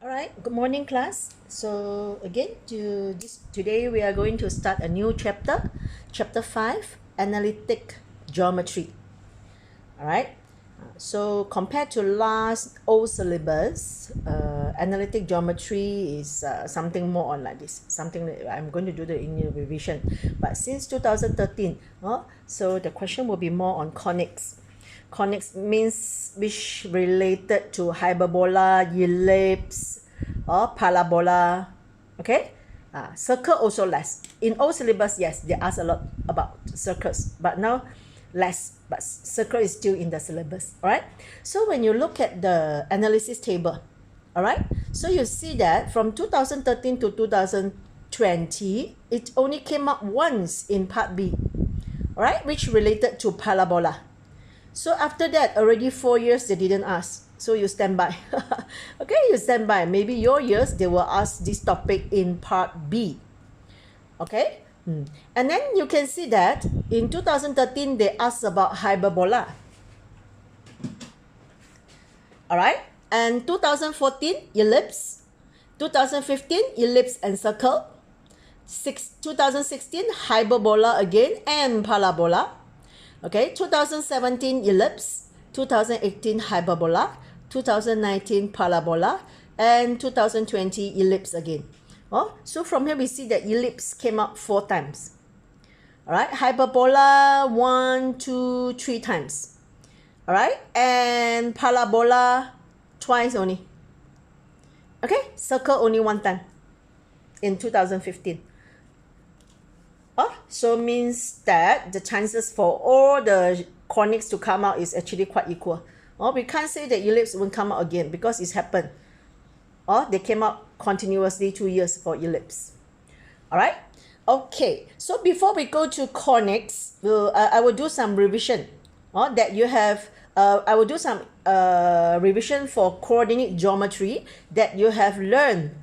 Alright, good morning class. So again, today we are going to start a new chapter, chapter 5, Analytic Geometry. Alright, so compared to last old syllabus, Analytic Geometry is something more on like this, something that I'm going to do the in revision. But since 2013, so the question will be more on conics. Conics means which related to hyperbola, ellipse, or parabola. Okay? Circle also less. In old syllabus, yes, they ask a lot about circles, but now less. But circle is still in the syllabus. Alright? So when you look at the analysis table, alright, so you see that from 2013 to 2020, it only came up once in part B, alright, which related to parabola. So after that, already 4 years, they didn't ask. So you stand by. Okay, you stand by. Maybe your years, they will ask this topic in part B. Okay? And then you can see that in 2013, they asked about hyperbola. Alright? And 2014, ellipse. 2015, ellipse and circle. 2016, hyperbola again and parabola. Okay, 2017 ellipse, 2018 hyperbola, 2019 parabola, and 2020 ellipse again. So from here we see that ellipse came up 4 times. Alright, hyperbola 1, 2, 3 times. Alright, and parabola twice only. Okay, circle only 1 time in 2015. So means that the chances for all the conics to come out is actually quite equal. We can't say that ellipse won't come out again because it's happened. They came out continuously 2 years for ellipse. Alright? Okay, so before we go to conics, I will do some revision. That you have, I will do some revision for coordinate geometry that you have learned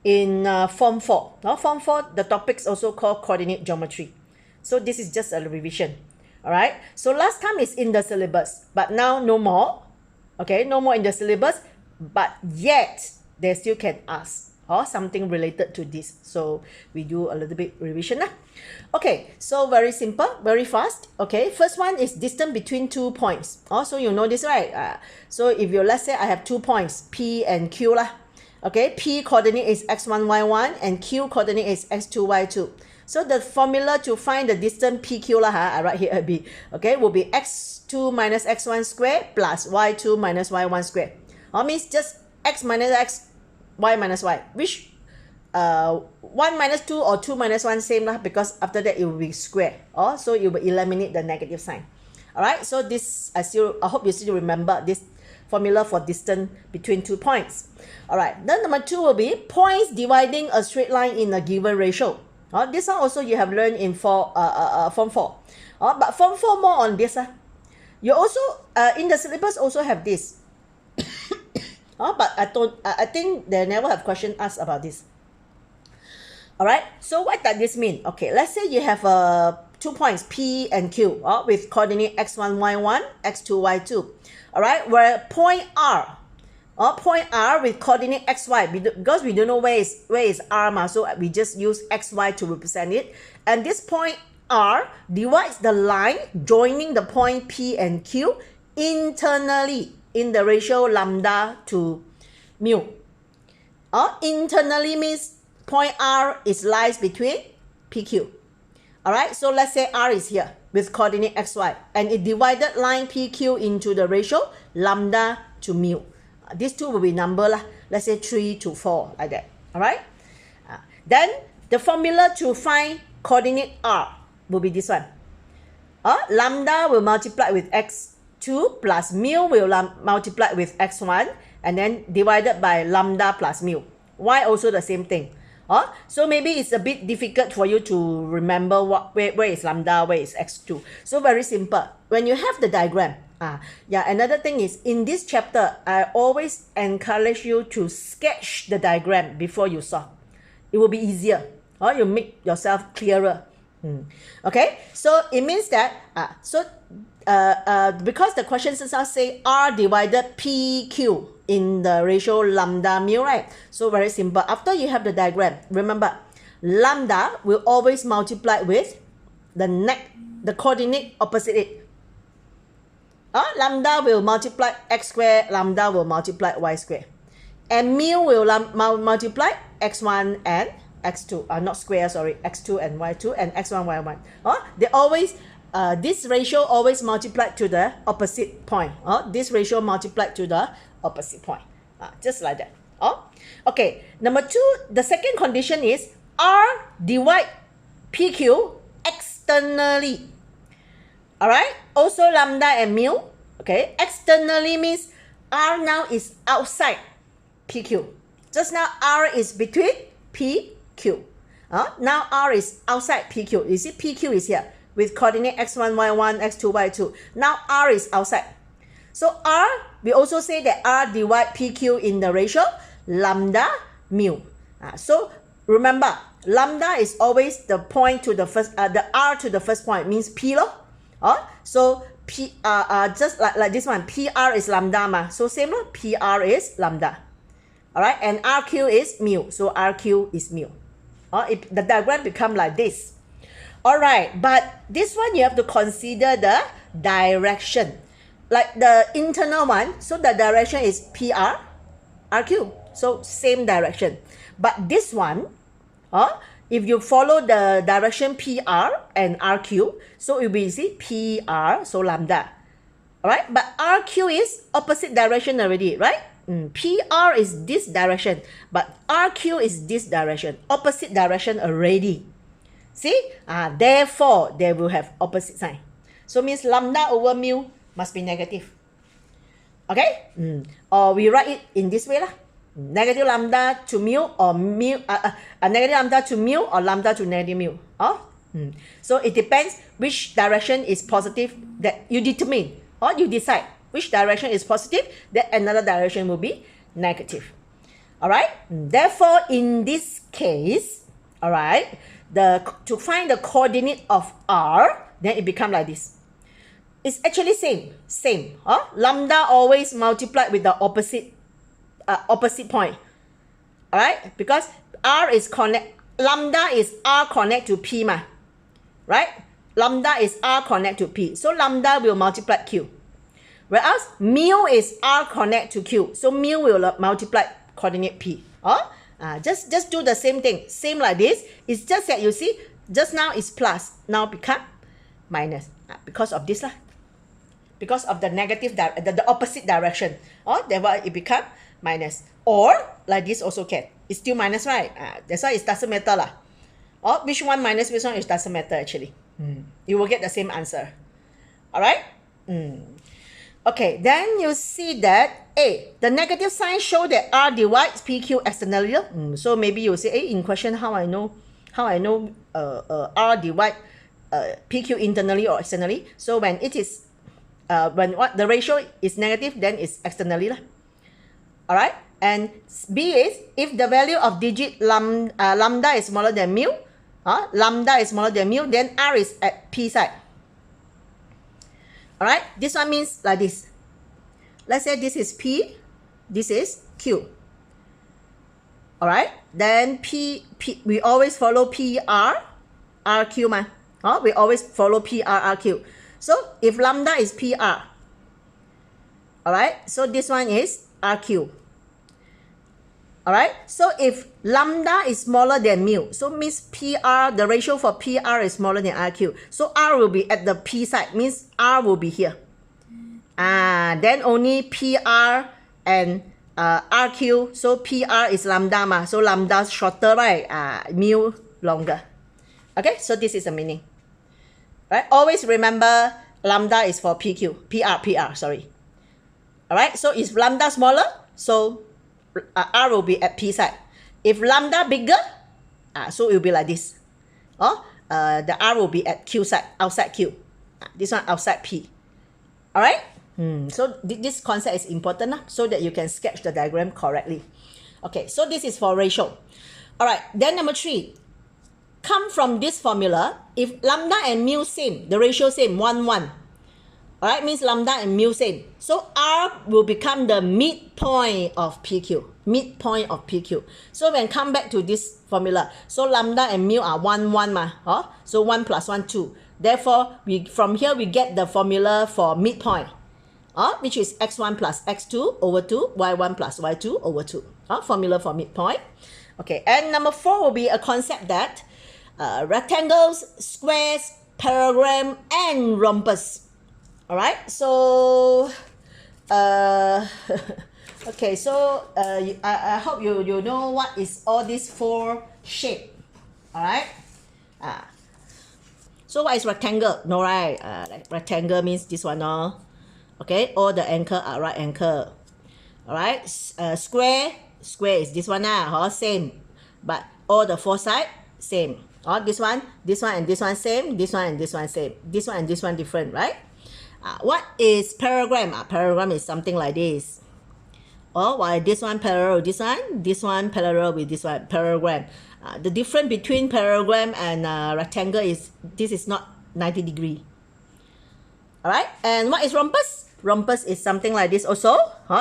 in Form 4. Form 4, the topics also called coordinate geometry. So this is just a revision. Alright, so last time is in the syllabus, but now no more. Okay, no more in the syllabus, but yet they still can ask something related to this. So we do a little bit revision. Okay, so very simple, very fast. Okay, first one is distance between 2 points. So you know this, right? So if you, let's say I have 2 points, P and Q lah. Okay, P coordinate is x1, y1, and Q coordinate is x2, y2. So the formula to find the distance PQ lah, I write here a B, okay, will be x2 minus x1 square plus y2 minus y1 square. Means just x minus x, y minus y, which 1 minus 2 or 2 minus 1 same lah, because after that it will be square. So you will eliminate the negative sign. Alright, so this, I hope you still remember this formula for distance between 2 points. Alright, then number 2 will be points dividing a straight line in a given ratio. This one also you have learned in Form 4. But Form 4 more on this. You also, in the syllabus also have this. But I think they never have question asked about this. Alright, so what does this mean? Okay, let's say you have 2 points P and Q with coordinate x1, y1, x2, y2. Alright, where point R, point R with coordinate xy, because we don't know where is R, so we just use xy to represent it. And this point R divides the line joining the point P and Q internally in the ratio lambda to mu. Internally means point R lies between PQ. Alright, so let's say R is here with coordinate xy, and it divided line PQ into the ratio lambda to mu. These two will be number lah. Let's say 3 to 4 like that. Alright. Then the formula to find coordinate R will be this one. Lambda will multiply with x2 plus mu will multiply with x1, and then divided by lambda plus mu. Y also the same thing. So maybe it's a bit difficult for you to remember where is lambda, where is x2. So very simple. When you have the diagram, another thing is in this chapter, I always encourage you to sketch the diagram before you solve. It will be easier. You make yourself clearer. Okay, so it means that because the question say R divided PQ in the ratio lambda mu, right? So very simple. After you have the diagram, remember, lambda will always multiply with the coordinate opposite it. Lambda will multiply x squared, lambda will multiply y squared. And mu will multiply x1 and x2, not square, sorry, x2 and y2 and x1, y1. They always, this ratio always multiplied to the opposite point. This ratio multiplied to the opposite point. Just like that. Okay, number 2, the second condition is R divide PQ externally. Alright, also lambda and mu. Okay, externally means R now is outside PQ. Just now R is between PQ. Now R is outside PQ. You see PQ is here with coordinate x1, y1, x2, y2. Now R is outside. So R, we also say that R divide PQ in the ratio lambda mu. So remember, lambda is always the point to the first, the R to the first point means P lo. So P, just like this one, PR is lambda ma. So same lo, PR is lambda. Alright, and RQ is mu. So RQ is mu. The diagram become like this. Alright, but this one you have to consider the direction. Like the internal one, so the direction is PR, RQ. So same direction. But this one, if you follow the direction PR and RQ, so it will be, see, PR, so lambda. Alright, but RQ is opposite direction already, right? PR is this direction, but RQ is this direction, opposite direction already. See? Therefore, they will have opposite sign. So means lambda over mu must be negative. Okay? Or we write it in this way lah. Negative lambda to mu or negative lambda to mu or lambda to negative mu. So it depends which direction is positive that you determine or you decide which direction is positive, then another direction will be negative. Alright? Therefore, in this case, alright, to find the coordinate of R, then it becomes like this. It's actually same. Lambda always multiplied with the opposite point. Alright? Because R is lambda is R connect to P ma. Right? Lambda is R connect to P. So lambda will multiply Q. Whereas mu is R connect to Q. So mu will multiply coordinate P. Just do the same thing. Same like this. It's just that you see, just now is plus. Now become minus. Because of this lah. Because of the negative, the opposite direction. Therefore it become minus. Or like this also can. It's still minus, right? That's why it doesn't matter lah. Which one minus which one, it doesn't matter actually. You will get the same answer. Alright? Okay, then you see that the negative sign show that R divides PQ externally. So maybe you say, in question, how I know R divide PQ internally or externally. So when it is when the ratio is negative, then it's externally lah. Alright, and B is if the value of digit lambda is smaller than mu, lambda is smaller than mu, then R is at P side. Alright, this one means like this. Let's say this is P, this is Q. Alright, then P, we always follow PR, RQ man. We always follow PR, RQ. So if lambda is PR, alright, so this one is RQ. Alright, so if lambda is smaller than mu, so means PR, the ratio for PR is smaller than RQ. So R will be at the P side, means R will be here. Then only PR and RQ, so PR is lambda ma, so lambda shorter, right? Mu longer. Okay, so this is the meaning. Right, always remember lambda is for PR, sorry. Alright, so if lambda smaller, so R will be at P side. If lambda bigger, so it will be like this. The R will be at Q side, outside Q. This one outside P. Alright? So this concept is important so that you can sketch the diagram correctly. Okay, so this is for ratio. Alright, then number 3. Come from this formula, if lambda and mu same, the ratio same, 1, 1. All right, means lambda and mu same. So R will become the midpoint of PQ. Midpoint of PQ. So when come back to this formula, so lambda and mu are 1, 1 ma. So 1 plus 1, 2. Therefore, from here we get the formula for midpoint, which is x1 plus x2 over 2, y1 plus y2 over 2. Formula for midpoint. Okay, and number 4 will be a concept that rectangles, squares, parallelogram, and rhombus. All right, so okay, so I hope you know what is all these 4 shape. All right, so what is rectangle? No, right? Like rectangle means this one, no? Okay, all the anchor are right anchor. All right, square is this one, same, but all the 4 side same. This one, and this one same. This one and this one same. This one and this one different, right? What is parallelogram? Parallelogram is something like this. While this one parallel this one parallel with this one, parallelogram. The difference between parallelogram and rectangle is this is not 90 degree. All right, and what is rhombus? Rhombus is something like this also.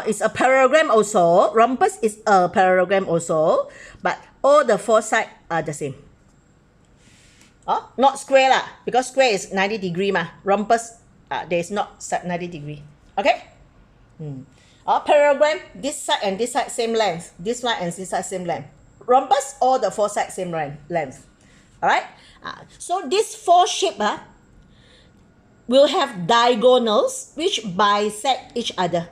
It's a parallelogram also. Rhombus is a parallelogram also, but all the 4 sides are the same. Not square lah, because square is 90 degree ma. Rhombus, there is not 90 degree. Okay. Parallelogram, this side and this side same length. This one and this side same length. Rhombus, all the 4 sides same length. All right. So this 4 shape will have diagonals which bisect each other.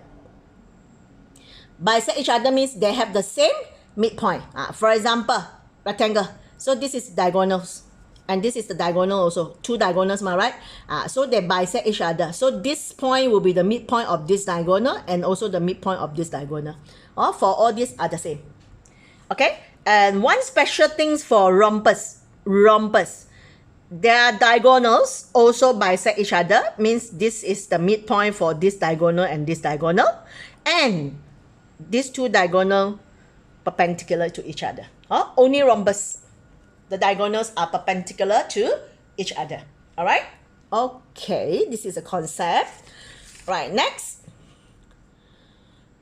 Bisect each other means they have the same midpoint. For example, rectangle. So this is diagonals. And this is the diagonal also. 2 diagonals, right? So they bisect each other. So this point will be the midpoint of this diagonal and also the midpoint of this diagonal. For all these are the same. Okay? And one special thing for rhombus. Their diagonals also bisect each other. Means this is the midpoint for this diagonal and this diagonal. And these 2 diagonal perpendicular to each other. Only rhombus. The diagonals are perpendicular to each other. All right? Okay, this is a concept. Right, next.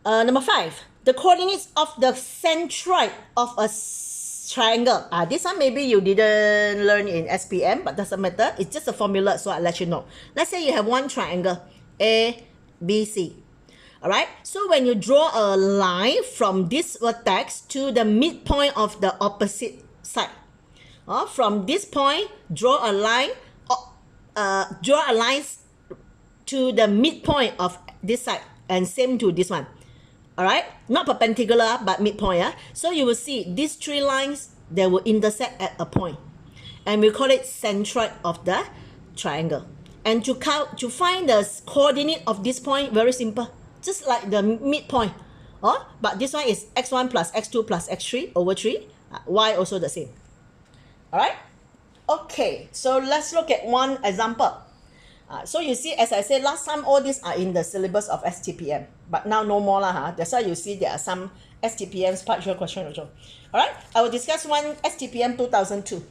Number 5. The coordinates of the centroid of a triangle. This one maybe you didn't learn in SPM, but doesn't matter. It's just a formula, so I'll let you know. Let's say you have one triangle, A, B, C. All right? So when you draw a line from this vertex to the midpoint of the opposite side, from this point, draw a line to the midpoint of this side and same to this one. All right, not perpendicular but midpoint. So you will see these 3 lines, they will intersect at a point, and we call it centroid of the triangle. And to find the coordinate of this point, very simple, just like the midpoint. But this one is x1 plus x2 plus x3 over 3. Y also the same. All right. Okay, so let's look at one example. So you see, as I said last time, all these are in the syllabus of STPM, but now no more lah. That's why you see there are some STPM's partial question also. All right, I will discuss one STPM 2002.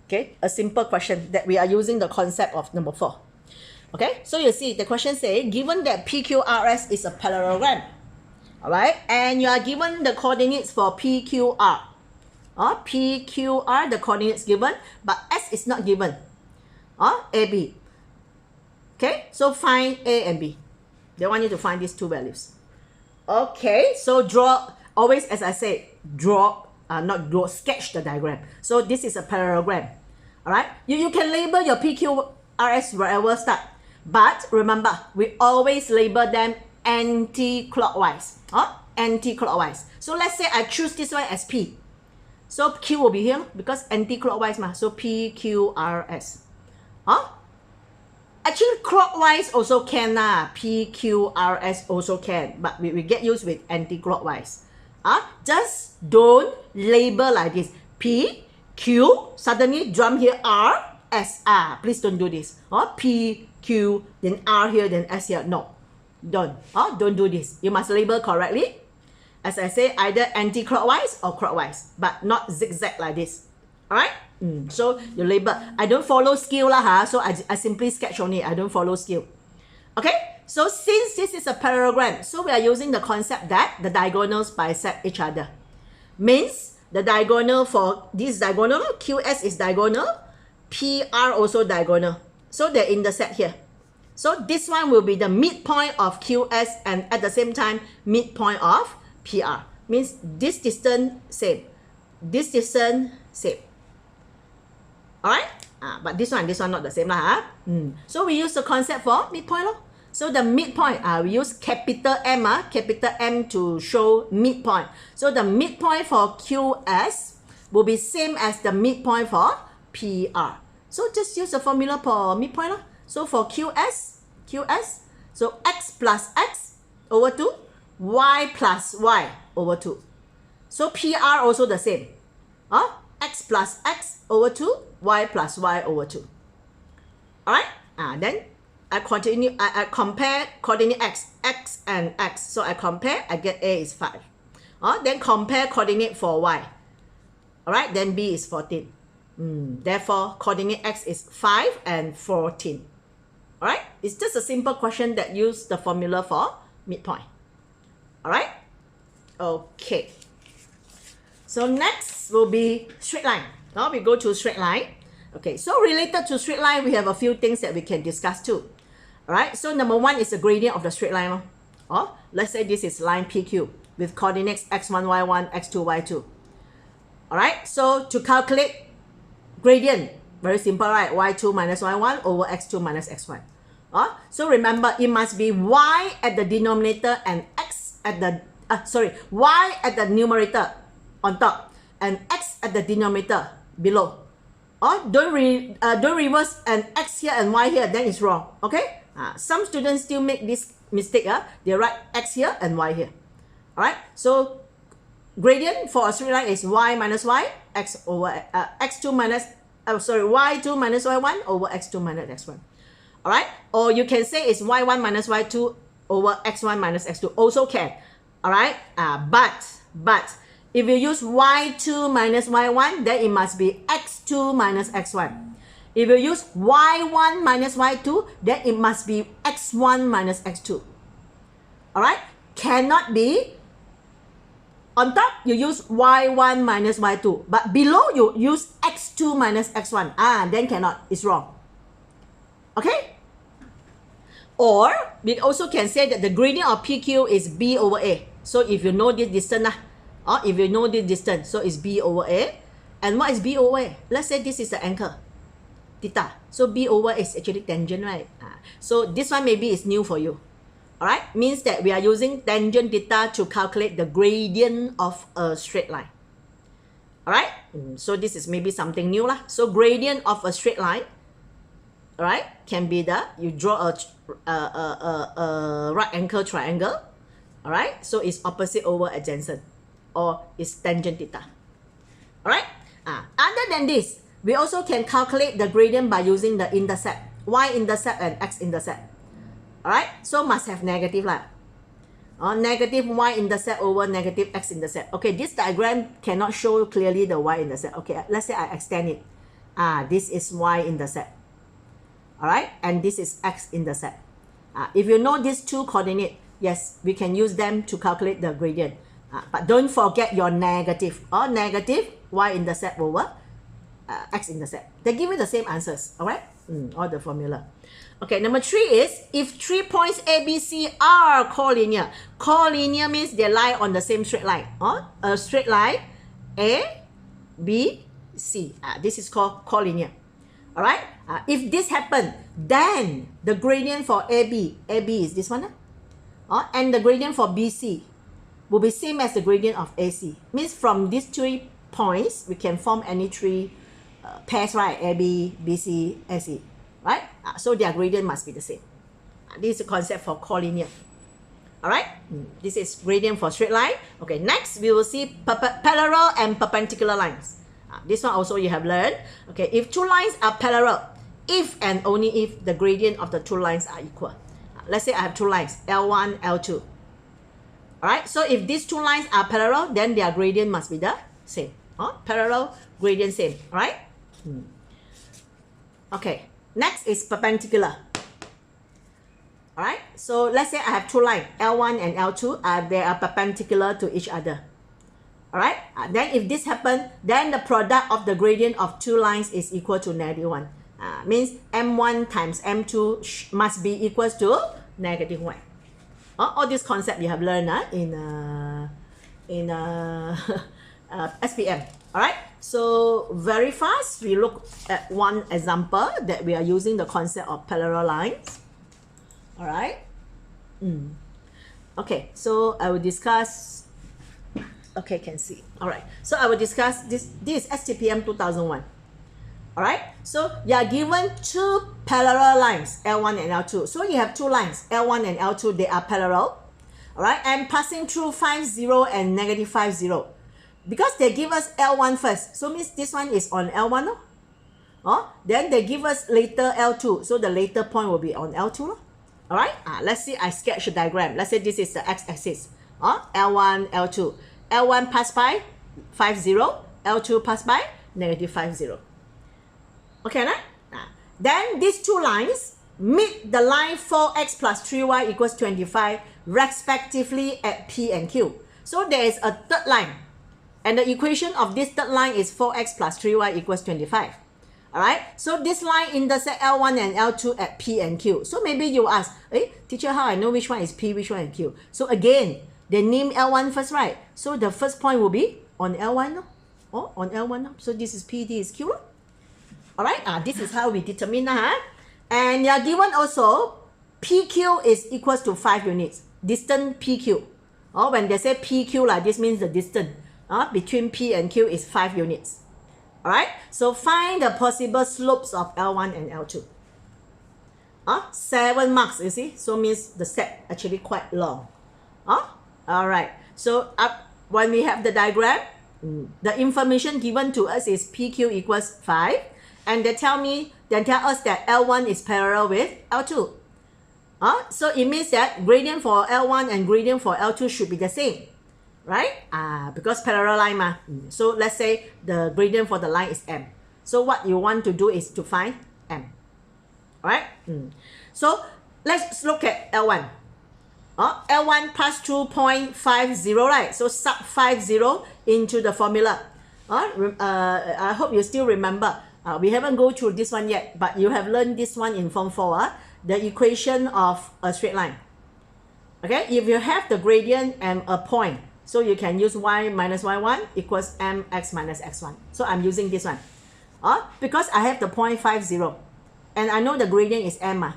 Okay, a simple question that we are using the concept of number 4. Okay, so you see the question say, given that PQRS is a parallelogram, all right, and you are given the coordinates for PQR. PQR, the coordinates given, but S is not given. AB. Okay, so find A and B. They want you to find these 2 values. Okay, so draw, always as I say, sketch the diagram. So this is a parallelogram. All right, you can label your PQRS wherever start, but remember, we always label them anti-clockwise. Anti-clockwise. So let's say I choose this one as P. So Q will be here because anti-clockwise ma. So PQRS. Actually clockwise also can PQRS also can, but we get used with anti-clockwise. Just don't label like this. P, Q, suddenly jump here R, S, R. Please don't do this. P, Q, then R here, then S here. No, don't do this. You must label correctly. As I say, either anti-clockwise or clockwise, but not zigzag like this. Alright? So you label. I don't follow skill lah, so I simply sketch only. I don't follow skill. Okay? So since this is a parallelogram, so we are using the concept that the diagonals bisect each other. Means the diagonal for this diagonal, QS is diagonal, PR also diagonal. So they intersect here. So this one will be the midpoint of QS and at the same time midpoint of PR. Means this distance same. This distance same. Alright? But this one not the same lah. So we use the concept for midpoint lor. So the midpoint, we use capital M to show midpoint. So the midpoint for QS will be same as the midpoint for PR. So just use the formula for midpoint lah. So for QS, so X plus X over 2, Y plus Y over 2. So PR also the same. X plus X over 2, Y plus Y over 2. Alright? Then I compare coordinate X and X. So I compare, I get A is 5. Then compare coordinate for Y. Alright, then B is 14. Therefore, coordinate X is 5 and 14. Alright, it's just a simple question that use the formula for midpoint. Alright, okay. So next will be straight line. Now we go to straight line. Okay, so related to straight line, we have a few things that we can discuss too. Alright, so number one is the gradient of the straight line. Let's say this is line PQ with coordinates x1, y1, x2, y2. Alright, so to calculate gradient, very simple, right? y2 minus y1 over x2 minus x1. So remember, it must be y at the denominator and x at the, y at the numerator on top and x at the denominator below. Don't reverse an x here and y here, then it's wrong. Okay? Some students still make this mistake. They write x here and y here. Alright? So gradient for a straight line is y minus y, x over x2 minus y2 minus y1 over x2 minus x1. Alright? Or you can say it's y1 minus y2 over x1 minus x2. Also can. Alright? But if you use y2 minus y1, then it must be x2 minus x1. If you use y1 minus y2, then it must be x1 minus x2. Alright? Cannot be on top you use y1 minus y2, but below you use x2 minus x1. Then cannot. It's wrong. Okay? Or we also can say that the gradient of PQ is B over A. So if you know this distance, if you know this distance, so it's B over A. And what is B over A? Let's say this is the angle, theta. So B over A is actually tangent, right? So this one maybe is new for you. Alright? Means that we are using tangent theta to calculate the gradient of a straight line. Alright? So this is maybe something new lah. So gradient of a straight line, alright, can be the, you draw a right angle triangle. Alright? So it's opposite over adjacent. Or it's tangent theta. Alright? Other than this, we also can calculate the gradient by using the intercept. Y-intercept and x-intercept. Alright? So must have negative lah. Negative y-intercept over negative x-intercept. Okay, this diagram cannot show clearly the y-intercept. Okay, let's say I extend it. This is y-intercept. Alright? And this is x-intercept. If you know these two coordinates, yes, we can use them to calculate the gradient. But don't forget your negative. Negative y-intercept over x-intercept. They give you the same answers. Alright? All the formula. Okay, number 3 is if 3 points A, B, C are collinear. Collinear means they lie on the same straight line. A straight line A, B, C. This is called collinear. Alright? If this happens, then the gradient for AB is this one. And the gradient for BC will be same as the gradient of AC. Means from these 3 points, we can form any 3 pairs, right? AB, BC, AC. Right? So their gradient must be the same. This is the concept for collinear. Alright? This is gradient for straight line. Okay, next we will see parallel and perpendicular lines. This one also you have learned. Okay, if 2 lines are parallel, if and only if the gradient of the 2 lines are equal. Let's say I have 2 lines, L1, L2. Alright, so if these 2 lines are parallel, then their gradient must be the same. Parallel, gradient same, right? Okay, next is perpendicular. Alright, so let's say I have two lines, L1 and L2, they are perpendicular to each other. Alright, then if this happens, then the product of the gradient of two lines is equal to -1. Means M1 times M2 must be equals to -1. All this concept you have learned in SPM. Alright, so very fast, we look at one example that we are using the concept of parallel lines. Alright. Okay, so I will discuss. Okay, can see. Alright, so I will discuss this. This is STPM 2001. Alright, so you are given two parallel lines, L1 and L2. So you have two lines, L1 and L2, they are parallel. Alright, and passing through 5, 0 and -5, 0. Because they give us L1 first, so means this one is on L1. Then they give us later L2, so the later point will be on L2. Alright, let's see, I sketch a diagram. Let's say this is the x-axis. L1, L2. L1 pass by 5, 0. L2 pass by -5, 0. Okay, right? Then these two lines meet the line 4x plus 3y equals 25 respectively at P and Q. So there is a third line. And the equation of this third line is 4x plus 3y equals 25. Alright, so this line intersect L1 and L2 at P and Q. So maybe you ask, teacher, how I know which one is P, which one is Q? So again, they name L1 first, right? So the first point will be on L1, on L1. So this is P, this is Q. Alright, this is how we determine. And you are given also, PQ is equals to 5 units. Distance PQ. When they say PQ, this means the distance between P and Q is 5 units. Alright, so find the possible slopes of L1 and L2. 7 marks, you see, so means the step actually quite long. Alright, so when we have the diagram, the information given to us is PQ equals 5, and they tell us that L1 is parallel with L2. So it means that gradient for L1 and gradient for L2 should be the same. Right? Because parallel line So let's say the gradient for the line is M. So what you want to do is to find M. Alright? So let's look at L1. L1 pass through 0.50, right? So sub 50 into the formula. I hope you still remember. We haven't go through this one yet, but you have learned this one in Form 4. The equation of a straight line. Okay? If you have the gradient and a point, so you can use y minus y1 equals mx minus x1. So I'm using this one. Because I have the 0.50 and I know the gradient is m.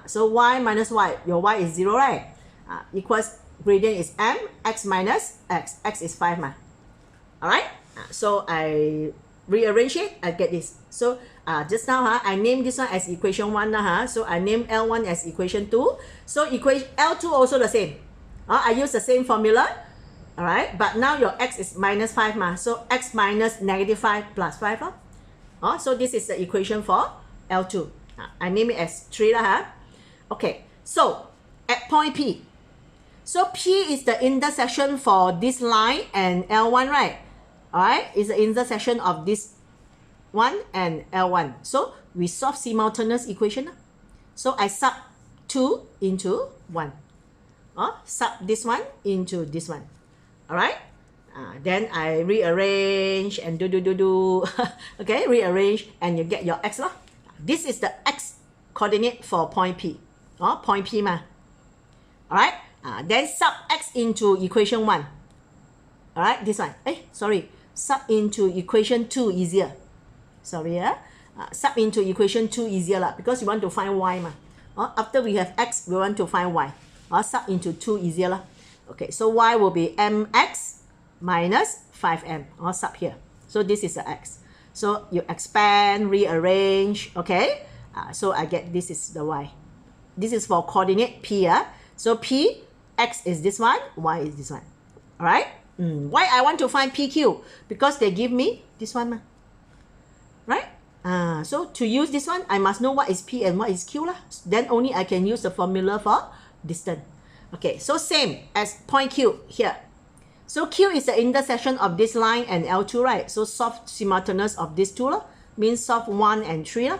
So y minus y, your y is 0, right? Equals gradient is m, x minus x. X is 5. Alright? So I rearrange it, I get this. So just now I named this one as equation 1. So I named L1 as equation 2. So equation L2 also the same. I use the same formula. Alright, but now your x is minus 5 so x minus -5 plus 5. So this is the equation for L2. I name it as 3 Okay, so at point P. So P is the intersection for this line and L1, right? Alright, it's the intersection of this one and L1. So we solve simultaneous equation. So I sub 2 into 1. Sub this one into this one. Alright, then I rearrange and do. Okay, rearrange and you get your x. This is the x coordinate for point P. Point P. Alright, then sub x into equation 1. Alright, this one. Sub into equation 2 easier. Sorry, sub into equation 2 easier because you want to find y. After we have x, we want to find y. Sub into 2 easier. Okay, so y will be mx minus 5m, sub here. So this is the x. So you expand, rearrange, okay? So I get this is the y. This is for coordinate p. So p, x is this one, y is this one. Alright? Why I want to find pq? Because they give me this one. Right? So to use this one, I must know what is p and what is q. Then only I can use the formula for distance. Okay, so same as point Q here. So Q is the intersection of this line and L2, right? So solve simultaneous of these two, means solve 1 and 3.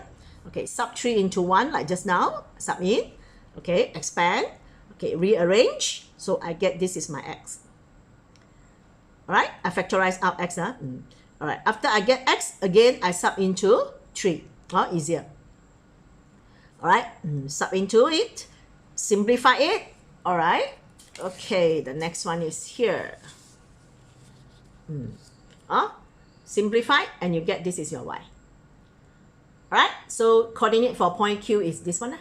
Okay, sub 3 into 1 like just now, sub in. Okay, expand. Okay, rearrange. So I get this is my x. Alright, I factorize out x. Alright, after I get x, again I sub into 3. Easier. Alright, sub into it, simplify it. Alright, okay, the next one is here. Simplify, and you get this is your y. Alright, so coordinate for point Q is this one.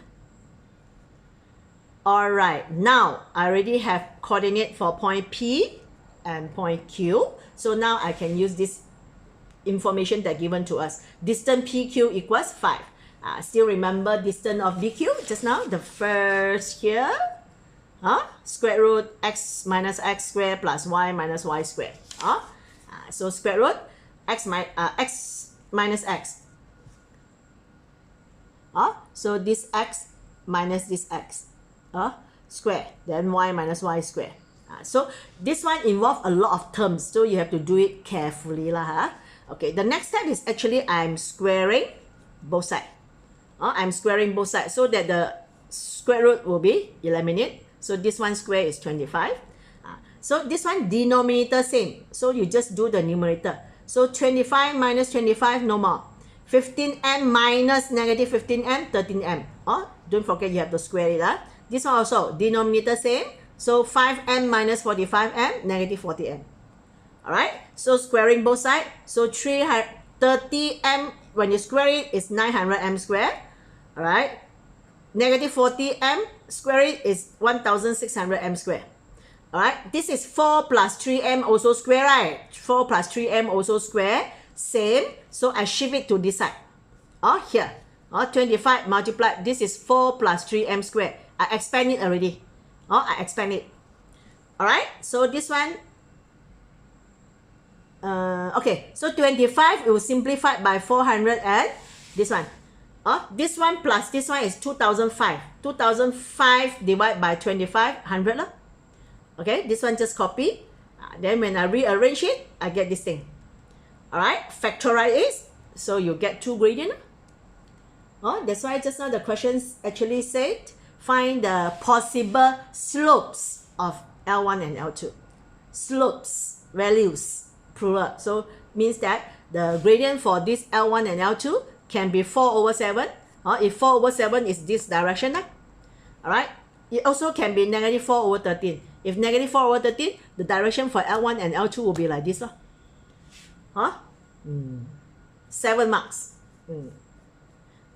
Alright, now I already have coordinate for point P and point Q. So now I can use this information that given to us. Distance PQ equals 5. Still remember distance of BQ just now? The first here. Square root x minus x squared plus y minus y squared. So square root x minus x. So this x minus this x square, then y minus y square. So this one involves a lot of terms, so you have to do it carefully Okay, the next step is actually I'm squaring both sides. I'm squaring both sides so that the square root will be eliminated. So this one square is 25. So this one denominator same, so you just do the numerator. So 25 minus 25, no more. 15m minus negative 15m, 13m. Don't forget you have to square it. This one also, denominator same. So 5m minus 45m, negative 40m. Alright, so squaring both sides. So 30m, when you square it, is 900m squared. Alright, negative 40m square it is 1600m squared. Alright, this is 4 plus 3m also square, right? 4 plus 3m also square. Same, so I shift it to this side. Here. 25 multiplied, this is 4 plus 3m squared. I expand it already. I expand it. Alright, so this one, okay, so 25 it will simplify by 400 and this one. This one plus this one is 2005. 2005 divided by 25, 100. Okay, this one just copy. Then when I rearrange it, I get this thing. Alright, factorize it, so you get 2 gradient. That's why just now the questions actually said, find the possible slopes of L1 and L2. Slopes, values, plural. So means that the gradient for this L1 and L2 can be 4 over 7. If 4 over 7 is this direction. Alright, it also can be negative 4 over 13. If negative 4 over 13, the direction for L1 and L2 will be like this. 7 marks.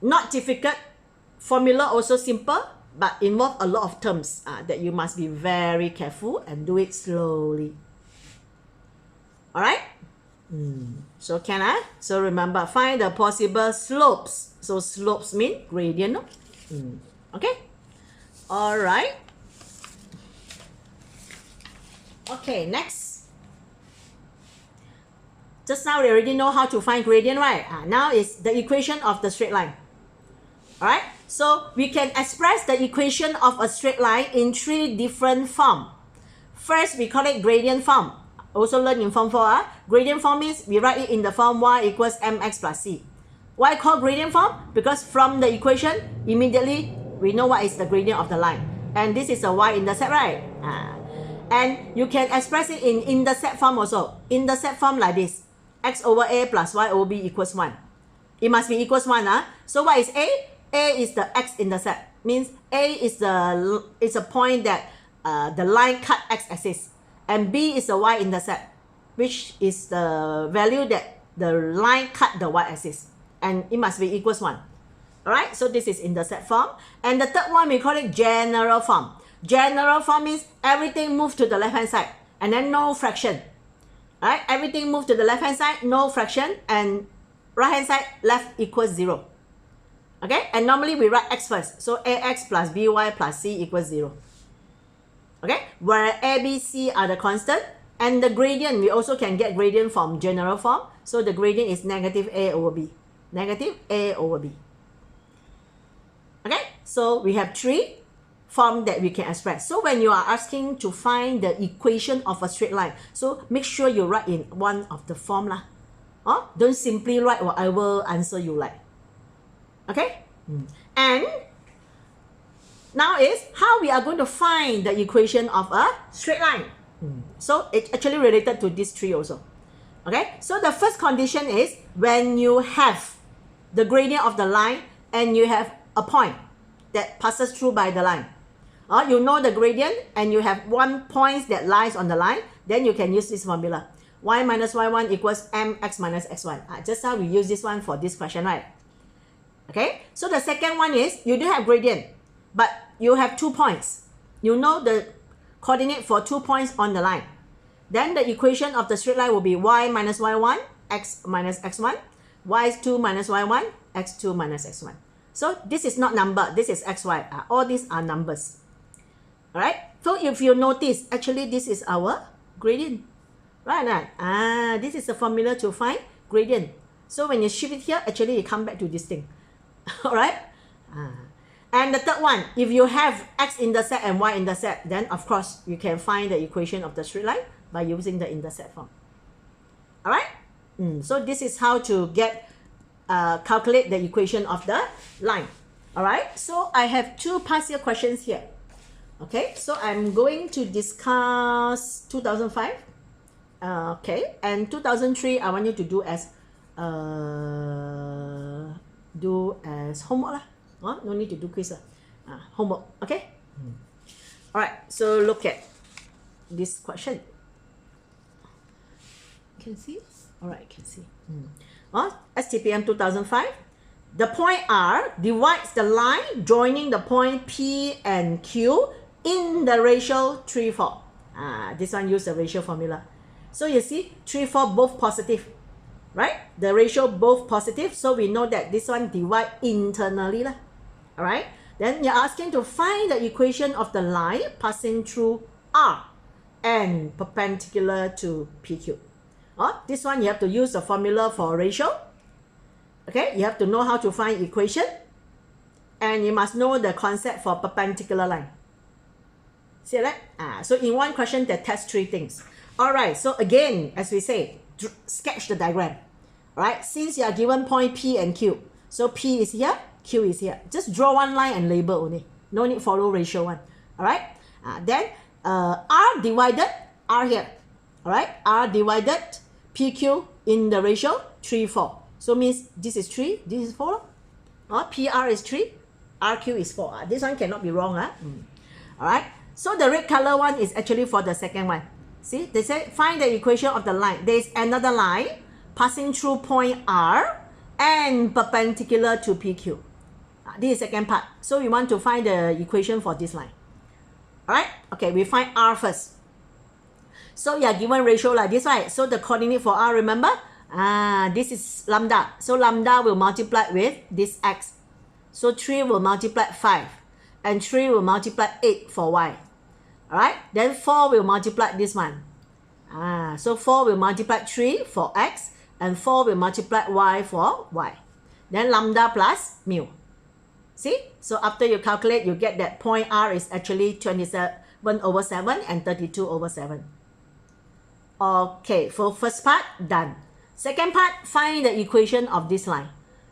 Not difficult. Formula also simple, but involve a lot of terms that you must be very careful and do it slowly. Alright? So can I? So remember, find the possible slopes. So slopes mean gradient. Okay? Alright. Okay, next. Just now we already know how to find gradient, right? Now is the equation of the straight line. Alright, so we can express the equation of a straight line in 3 different forms. First, we call it gradient form. Also learn in form 4. Gradient form means we write it in the form y equals mx plus c. Why call gradient form? Because from the equation, immediately we know what is the gradient of the line. And this is a y-intercept, right? And you can express it in intercept form also. Intercept form like this. X over a plus y over b equals 1. It must be equals 1. So what is a? A is the x-intercept. Means a is a point that the line cut x-axis. And b is the y-intercept, which is the value that the line cut the y-axis. And it must be equals 1. Alright, so this is intercept form. And the third one, we call it general form. General form means everything moves to the left-hand side. And then no fraction. Alright, everything moves to the left-hand side, no fraction. And right-hand side, left equals 0. Okay, and normally we write x first. So ax plus by plus c equals 0. Okay, where a, b, c are the constant. And the gradient, we also can get gradient from general form. So the gradient is negative a over b. Negative a over b. Okay, so we have 3. form that we can express. So when you are asking to find the equation of a straight line, so make sure you write in one of the form lah. Don't simply write whatever answer you like. Okay? And now is how we are going to find the equation of a straight line. So it's actually related to these three also. Okay? So the first condition is when you have the gradient of the line and you have a point that passes through by the line. You know the gradient and you have one point that lies on the line, then you can use this formula. Y minus y1 equals mx minus x1. Just how we use this one for this question, right? Okay, so the second one is you do have gradient, but you have 2 points. You know the coordinate for 2 points on the line. Then the equation of the straight line will be y minus y1, x minus x1, y2 minus y1, x2 minus x1. So this is not number, this is xy. All these are numbers. Alright, so if you notice, actually this is our gradient. Right? This is the formula to find gradient. So when you shift it here, actually you come back to this thing. Alright? And the third one, if you have x-intercept and y-intercept, then of course you can find the equation of the straight line by using the intercept form. Alright? So this is how to get calculate the equation of the line. Alright? So I have 2 past year questions here. Okay, so I'm going to discuss 2005. Okay, and 2003 I want you to do as homework lah. No need to do quiz lah. Homework. Okay. All right. So look at this question. Can see? All right, can see. STPM 2005. The point R divides the line joining the point P and Q in the ratio 3:4. This one use the ratio formula. So you see 3:4 both positive, right? The ratio both positive, so we know that this one divide internally lah. All right. Then you're asking to find the equation of the line passing through R and perpendicular to PQ. This one you have to use the formula for ratio. Okay, you have to know how to find equation, and you must know the concept for perpendicular line. See that? So in one question that tests 3 things. All right, so again, as we say, sketch the diagram. All right, since you are given point P and Q, so P is here, Q is here. Just draw one line and label only. No need follow ratio one. All right. Then R divided R here. All right, R divided PQ in the ratio 3:4. So means this is 3, this is 4. PR is 3, RQ is 4. This one cannot be wrong. All right. So the red color one is actually for the second one. See, they say find the equation of the line. There is another line passing through point R and perpendicular to PQ. This is second part. So we want to find the equation for this line. Alright, okay, we find R first. So you are given ratio like this, right? So the coordinate for R, remember? This is lambda. So lambda will multiply with this x. So 3 will multiply 5. And 3 will multiply 8 for y. Alright, then 4 will multiply this one. So 4 will multiply 3 for x, and 4 will multiply y for y. Then lambda plus mu. See? So after you calculate, you get that point R is actually 27/7 and 32/7. Okay, for first part, done. Second part, find the equation of this line.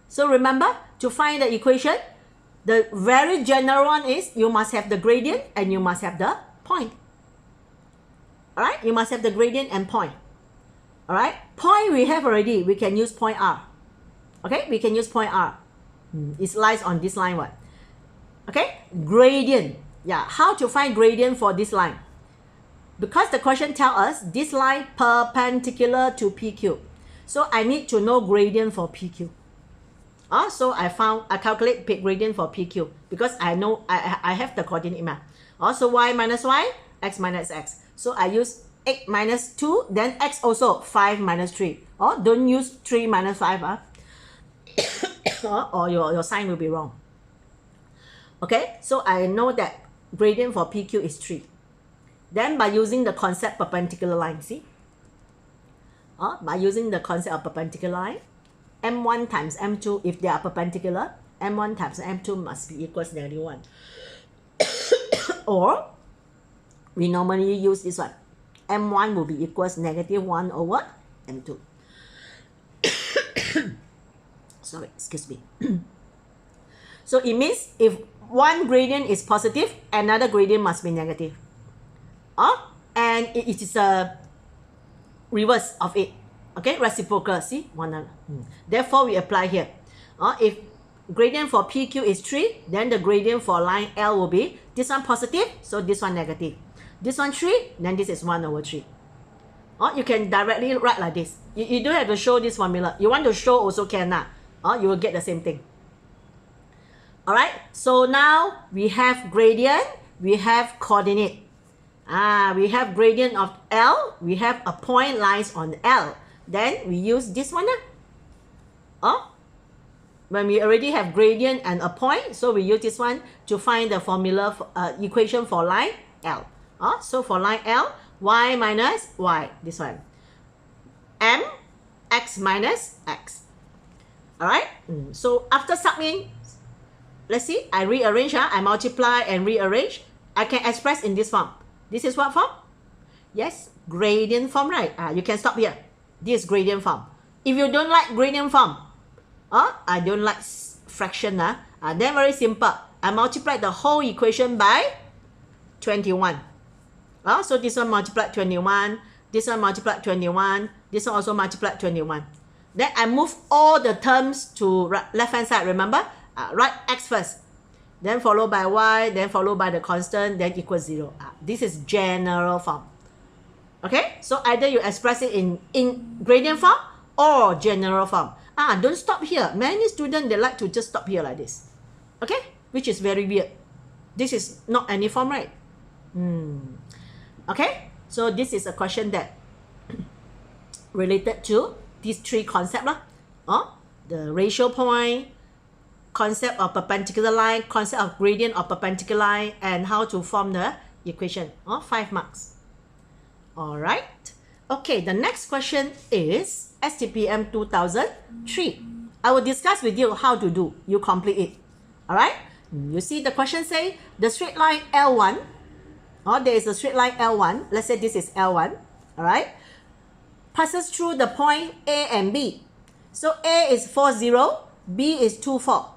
So remember, to find the equation, the very general one is you must have the gradient and you must have the point. Alright, you must have the gradient and point. Alright, point we have already, we can use point R. Okay, we can use point R. It lies on this line what? Okay, gradient. Yeah, how to find gradient for this line? Because the question tells us this line perpendicular to PQ. So I need to know gradient for PQ. So I calculate gradient for PQ because I know I have the coordinate map. Also y minus y, x minus x. So I use x minus 2, then x also 5 minus 3. Don't use 3 minus 5. Or your sign will be wrong. Okay, so I know that gradient for PQ is 3. Then by using the concept perpendicular line, see? By using the concept of perpendicular line, M1 times M2, if they are perpendicular, M1 times M2 must be equals -1. Or we normally use this one. M1 will be equals negative 1 over M2. Sorry, excuse me. So it means if one gradient is positive, another gradient must be negative. And it is a reverse of it. Okay, reciprocal. See, one. Therefore, we apply here. If gradient for PQ is 3, then the gradient for line L will be this one positive, so this one negative. This one 3, then this is 1 over 3. You can directly write like this. You don't have to show this formula. You want to show also can. You will get the same thing. Alright, so now we have gradient, we have coordinate. We have gradient of L, we have a point lies on L. Then we use this one. When we already have gradient and a point, so we use this one to find the formula for, equation for line L. So for line L, y minus y, this one. M, x minus x. Alright, so after submitting, let's see, I rearrange, I multiply and rearrange. I can express in this form. This is what form? Yes, gradient form, right? You can stop here. This is gradient form. If you don't like gradient form, I don't like fraction, then very simple. I multiply the whole equation by 21. So this one multiplied 21, this one multiplied 21, this one also multiplied 21. Then I move all the terms to left hand side, remember? Write x first, then followed by y, then followed by the constant, then equals 0. This is general form. Okay, so either you express it in gradient form or general form. Don't stop here. Many students, they like to just stop here like this. Okay, which is very weird. This is not any form, right? Okay, so this is a question that related to these three concepts. The ratio point, concept of perpendicular line, concept of gradient of perpendicular line, and how to form the equation. 5 marks. Alright. Okay, the next question is STPM 2003. I will discuss with you how to do. You complete it. Alright. You see the question say the straight line L1. There is a straight line L1. Let's say this is L1. Alright. Passes through the point A and B. So A is 4, 0. B is 2, 4.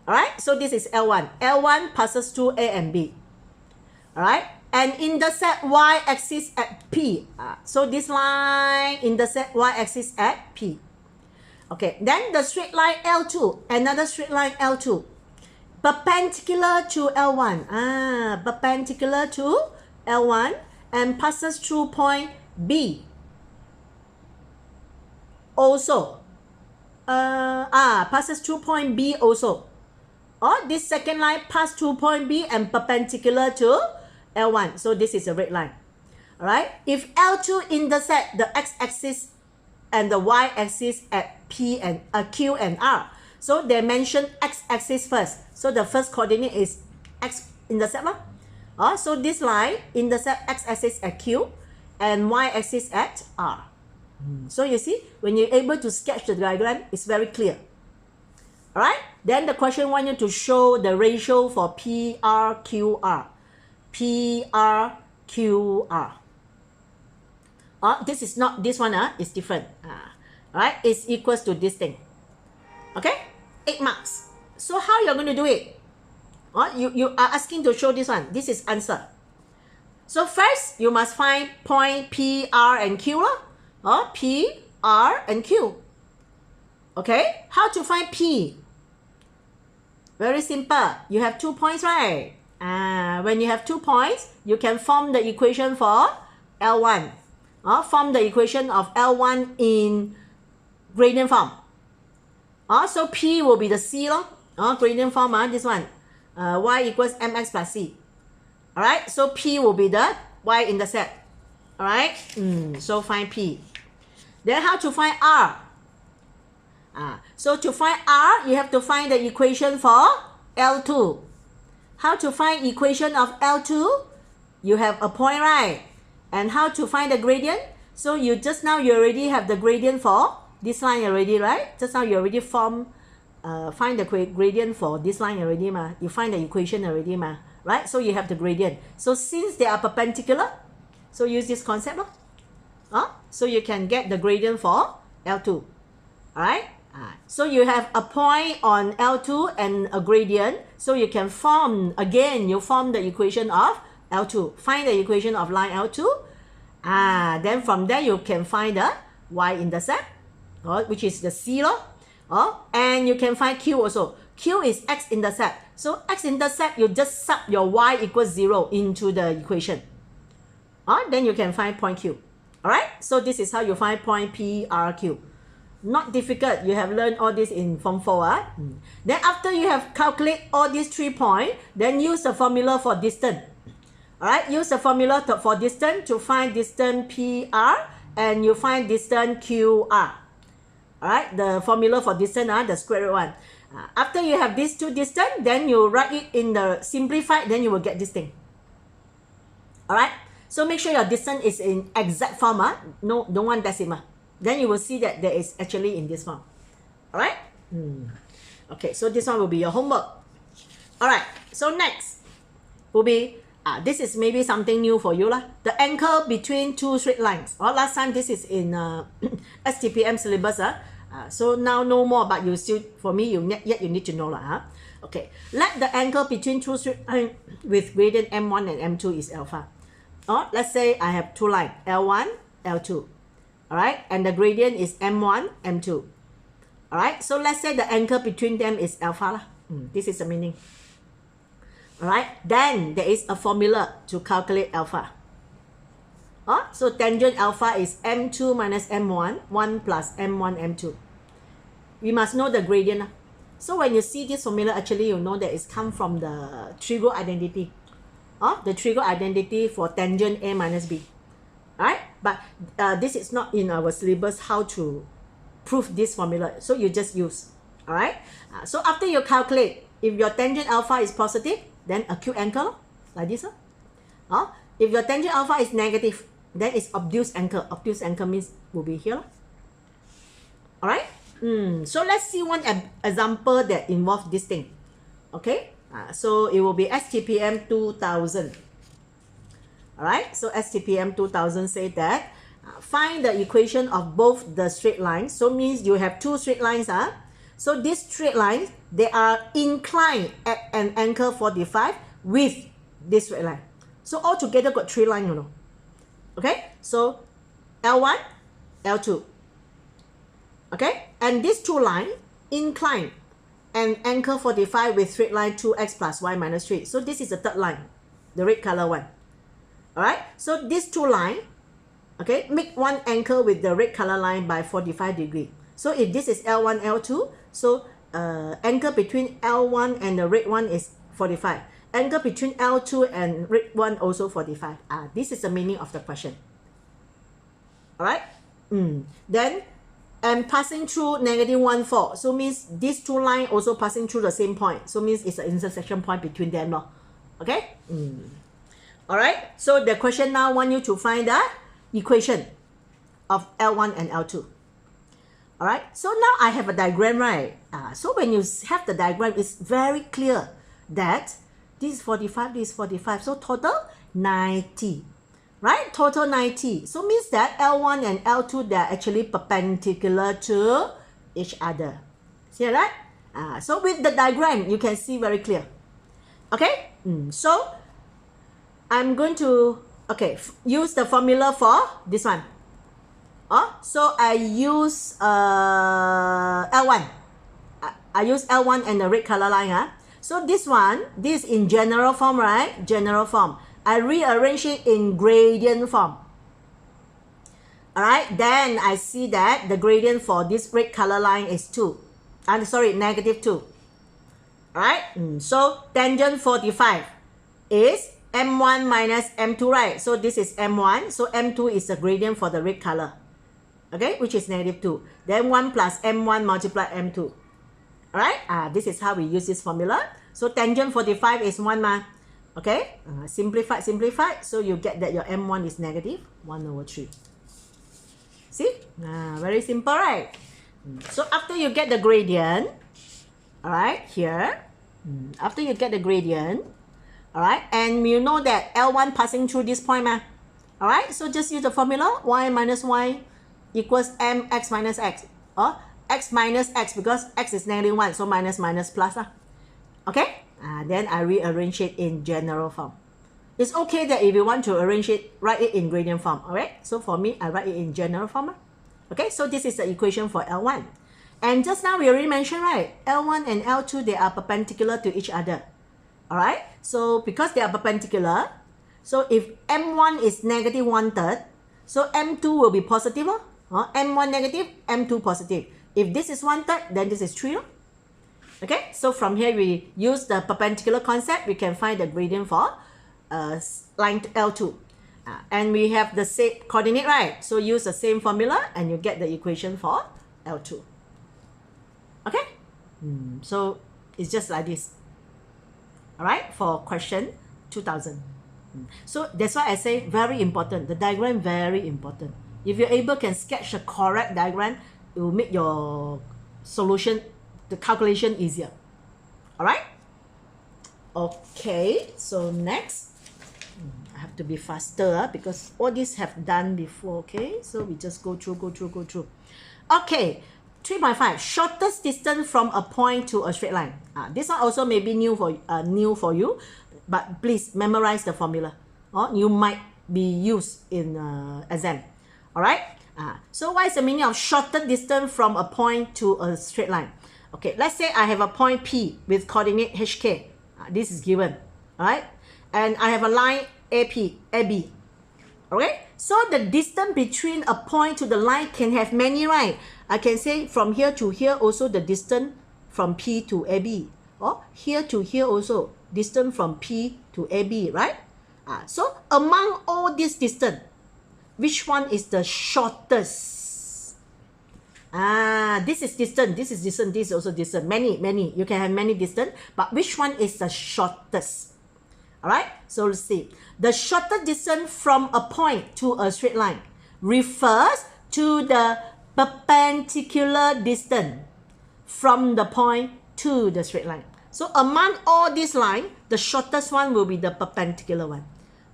Alright, so this is L1. L1 passes through A and B. Alright, and intersect y-axis at P. So this line intersect y-axis at P. Okay, then the straight line L2, another straight line L2. Perpendicular to L1. Perpendicular to L1 and passes through point B. Also, passes through point B also. This second line pass through point B and perpendicular to L1. So this is a red line. Alright, if L2 intersect the x-axis and the y-axis at P and Q and R, so they mention x-axis first. So the first coordinate is x-intercept. So this line intersect x-axis at Q and y-axis at R. So you see, when you're able to sketch the diagram, it's very clear. Alright, then the question wants you to show the ratio for PRQR. PRQR. This is not this one, it's different. Alright, it's equals to this thing. Okay, 8 marks. So how you're going to do it? You are asking to show this one. This is answer. So first, you must find point P, R, and Q. P, R, and Q. Okay, how to find P? Very simple. You have 2 points, right? When you have 2 points, you can form the equation for L1. Form the equation of L1 in gradient form. So P will be the C, gradient form, this one. Y equals mx plus c. Alright, so P will be the y-intercept. Alright, so find P. Then how to find R? So to find R, you have to find the equation for L2. How to find equation of L2? You have a point, right? And how to find the gradient? So you just now you already have the gradient for this line already, right? Just now you already find the gradient for this line already, ma. You find the equation already, ma. right? So you have the gradient. So since they are perpendicular, so use this concept. So you can get the gradient for L2. Alright? So you have a point on L2 and a gradient. So you can form, again, you form the equation of L2. Find the equation of line L2. Then from there you can find the y-intercept, which is the C law. And you can find Q also. Q is x-intercept. So x-intercept, you just sub your y equals 0 into the equation. Then you can find point Q. Alright? So this is how you find point PRQ. Not difficult. You have learned all this in Form 4. Then after you have calculated all these 3 points, then use the formula for distance. Alright? Use the formula for distance to find distance PR and you find distance QR. Alright? The formula for distance, the square root one. After you have these two distance, then you write it in the simplified, then you will get this thing. Alright? So make sure your distance is in exact form. No, don't want decimal. Then you will see that there is actually in this form. Alright? Okay, so this one will be your homework. Alright, so next will be, this is maybe something new for you. The angle between two straight lines. Last time this is in STPM syllabus. So now no more, but you still, for me, you need to know. Okay, let the angle between two straight lines with gradient M1 and M2 is alpha. Let's say I have two lines, L1, L2. Alright, and the gradient is M1, M2. Alright, so let's say the angle between them is alpha. This is the meaning. Alright, then there is a formula to calculate alpha. So tangent alpha is M2 minus M1, 1 plus M1, M2. We must know the gradient. So when you see this formula, actually you know that it's come from the trigo identity. The trigo identity for tangent A minus B. Alright, but this is not in our syllabus how to prove this formula. So you just use. Alright, so after you calculate, if your tangent alpha is positive, then acute angle, like this. If your tangent alpha is negative, then it's obtuse angle. Obtuse angle means will be here. Alright, so let's see one example that involves this thing. Okay, so it will be STPM 2000. Alright, so STPM 2000 say that find the equation of both the straight lines. So means you have two straight lines. So these straight lines, they are inclined at an angle 45 with this straight line. So altogether got 3 lines, you know. Okay, so L1, L2. Okay, and these 2 lines incline and angle 45 with straight line 2x plus y minus 3. So this is the third line, the red color one. Alright, so these 2 lines, okay, make one angle with the red color line by 45 degrees. So if this is L1, L2, so angle between L1 and the red one is 45. Angle between L2 and red one also 45. This is the meaning of the question. Alright, then and passing through negative 1, 4. So means these 2 lines also passing through the same point. So means it's an intersection point between them. Okay? Alright, so the question now want you to find the equation of L1 and L2. Alright, so now I have a diagram, right? So when you have the diagram, it's very clear that this is 45, this is 45. So total 90. Right? Total 90. So means that L1 and L2, they are actually perpendicular to each other. See that? So with the diagram, you can see very clear. Okay? So I'm going to, use the formula for this one. So I use L1. I use L1 and the red color line. So this one, this in general form, right? General form. I rearrange it in gradient form. Alright, then I see that the gradient for this red color line is 2. Negative 2. Alright, so tangent 45 is M1 minus M2, right? So this is M1. So M2 is the gradient for the red color. Okay, which is negative 2. Then 1 plus M1 multiply M2. Alright, this is how we use this formula. So tangent 45 is 1 ma. Okay, simplify. So you get that your M1 is negative 1 over 3. See? Very simple, right? So after you get the gradient, alright, here, after you get the gradient, All right, and you know that L1 passing through this point, ma. All right, so just use the formula y minus y equals mx minus x, or x minus x, because x is -1, so minus minus plus. Okay, then I rearrange it in general form. It's okay that if you want to arrange it, write it in gradient form. All right, so for me, I write it in general form. Okay, so this is the equation for L1. And just now we already mentioned, right, L1 and L2, they are perpendicular to each other. All right, so because they are perpendicular, so if M1 is -1/3, so M2 will be positive. M1 negative, M2 positive. If this is 1/3, then this is 3. Okay, so from here we use the perpendicular concept, we can find the gradient for line L2. And we have the same coordinate, right? So use the same formula and you get the equation for L2. Okay, so it's just like this. All right, for question 2000. So that's why I say very important. The diagram very important. If you're able can sketch a correct diagram, it will make your solution, the calculation easier. All right. Okay. So next, I have to be faster because all these have done before. Okay. So we just go through. Okay. 3.5, shortest distance from a point to a straight line. This one also may be new for you, but please memorize the formula. You might be used in exam. All right. So what is the meaning of shortest distance from a point to a straight line? Okay, let's say I have a point P with coordinate HK. This is given. All right, and I have a line AB. Okay, so the distance between a point to the line can have many, right? I can say from here to here also the distance from P to AB, or here to here also distance from P to AB, right? So among all this distance, which one is the shortest? This is distance, this is distance, this is also distance. Many. You can have many distance, but which one is the shortest? All right, so let's see. The shortest distance from a point to a straight line refers to the perpendicular distance from the point to the straight line. So among all these lines, the shortest one will be the perpendicular one.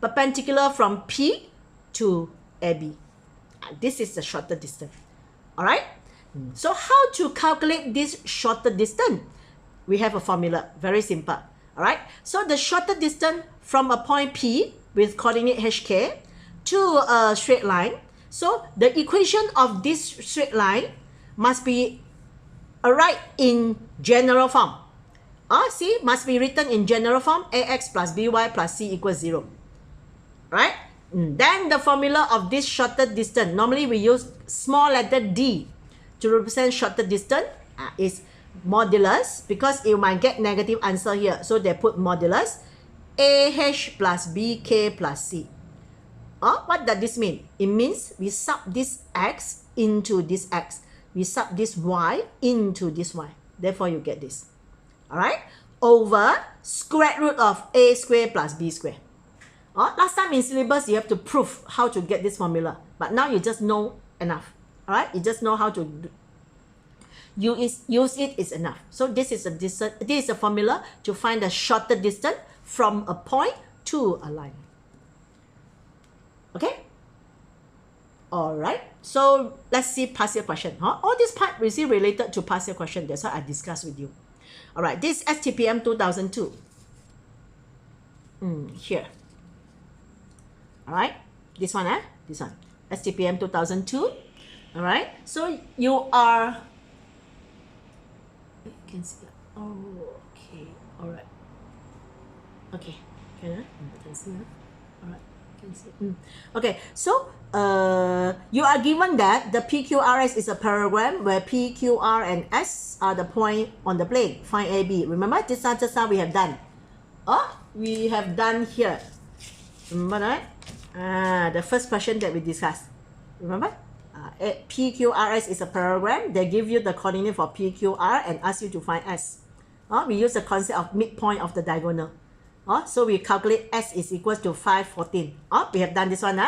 Perpendicular from P to AB. This is the shorter distance. All right. So how to calculate this shorter distance? We have a formula, very simple. All right. So the shorter distance from a point P with coordinate HK to a straight line. So the equation of this straight line must be write in general form. See, must be written in general form. AX plus BY plus C equals 0. Right? Then the formula of this shorter distance, normally we use small letter D to represent shorter distance, is modulus, because you might get negative answer here. So they put modulus AH plus BK plus C. What does this mean? It means we sub this X into this X. We sub this Y into this Y. Therefore, you get this. All right? Over square root of A square plus B square. Last time in syllabus, you have to prove how to get this formula. But now you just know enough. All right? You just know how to use it is enough. So this is a distance. This is a formula to find the shorter distance from a point to a line. Okay? All right. So let's see past year question. All this part is related to past year question. That's what I discussed with you. All right. This is STPM 2002. Here. All right. This one, This one. STPM 2002. All right. So you are. You can see. Oh, okay. All right. Okay. Can I can see. All right. Okay, so you are given that the PQRS is a paragram where P, Q, R, and S are the point on the plane. Find AB. Remember, just now we have done. We have done here. Remember, right? The first question that we discussed. Remember? PQRS is a paragram. They give you the coordinate for PQR and ask you to find S. We use the concept of midpoint of the diagonal. So we calculate S is equal to 514. We have done this one.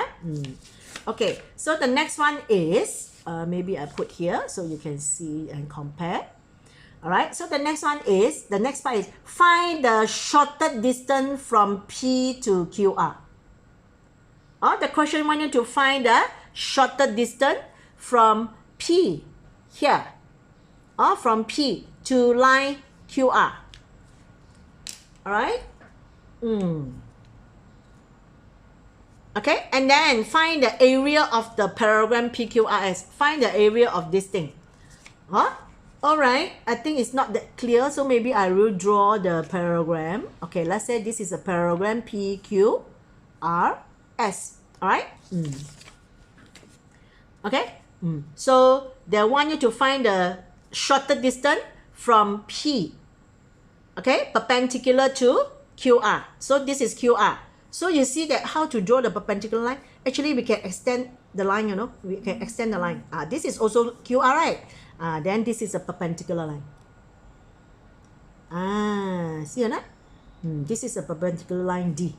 Okay, so the next one is, maybe I put here so you can see and compare. All right, so the next part is find the shortest distance from P to QR. The question want you to find the shortest distance from P here, from P to line QR. All right. Okay, and then find the area of the parallelogram PQRS. Find the area of this thing. Alright, I think it's not that clear, so maybe I will draw the parallelogram. Okay, let's say this is a parallelogram PQRS. Alright? Okay? So they want you to find the shortest distance from P. Okay, perpendicular to QR. So this is QR. So you see that how to draw the perpendicular line? Actually, we can extend the line, you know. We can extend the line. This is also QR, right? Then this is a perpendicular line. See or not? This is a perpendicular line D.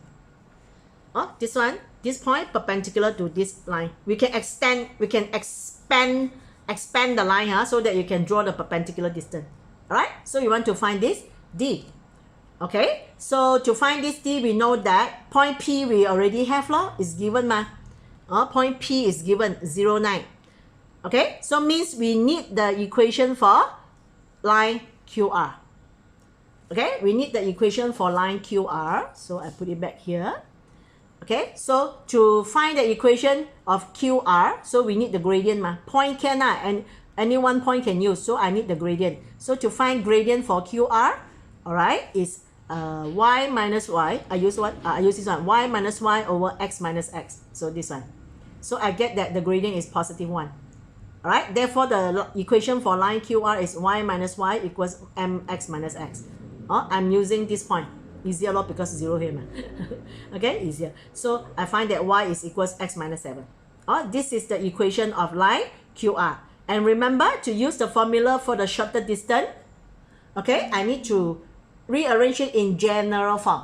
This one, this point perpendicular to this line. We can expand the line so that you can draw the perpendicular distance. Alright? So you want to find this D. Okay? So to find this D, we know that point P we already have is given point P is given 0, 9. Okay, so means we need the equation for line QR. Okay, we need the equation for line QR. So I put it back here. Okay, so to find the equation of QR, so we need the gradient. Point can, and any one point can use. So I need the gradient. So to find gradient for QR, alright, is y minus y. I use what? I use this one. Y minus y over x minus x. So this one. So I get that the gradient is positive 1. Alright, therefore the equation for line QR is y minus y equals mx minus x. I'm using this point. Easier because 0 here. Okay, easier. So I find that y is equals x minus 7. This is the equation of line QR. And remember to use the formula for the shorter distance. Okay, I need to rearrange it in general form.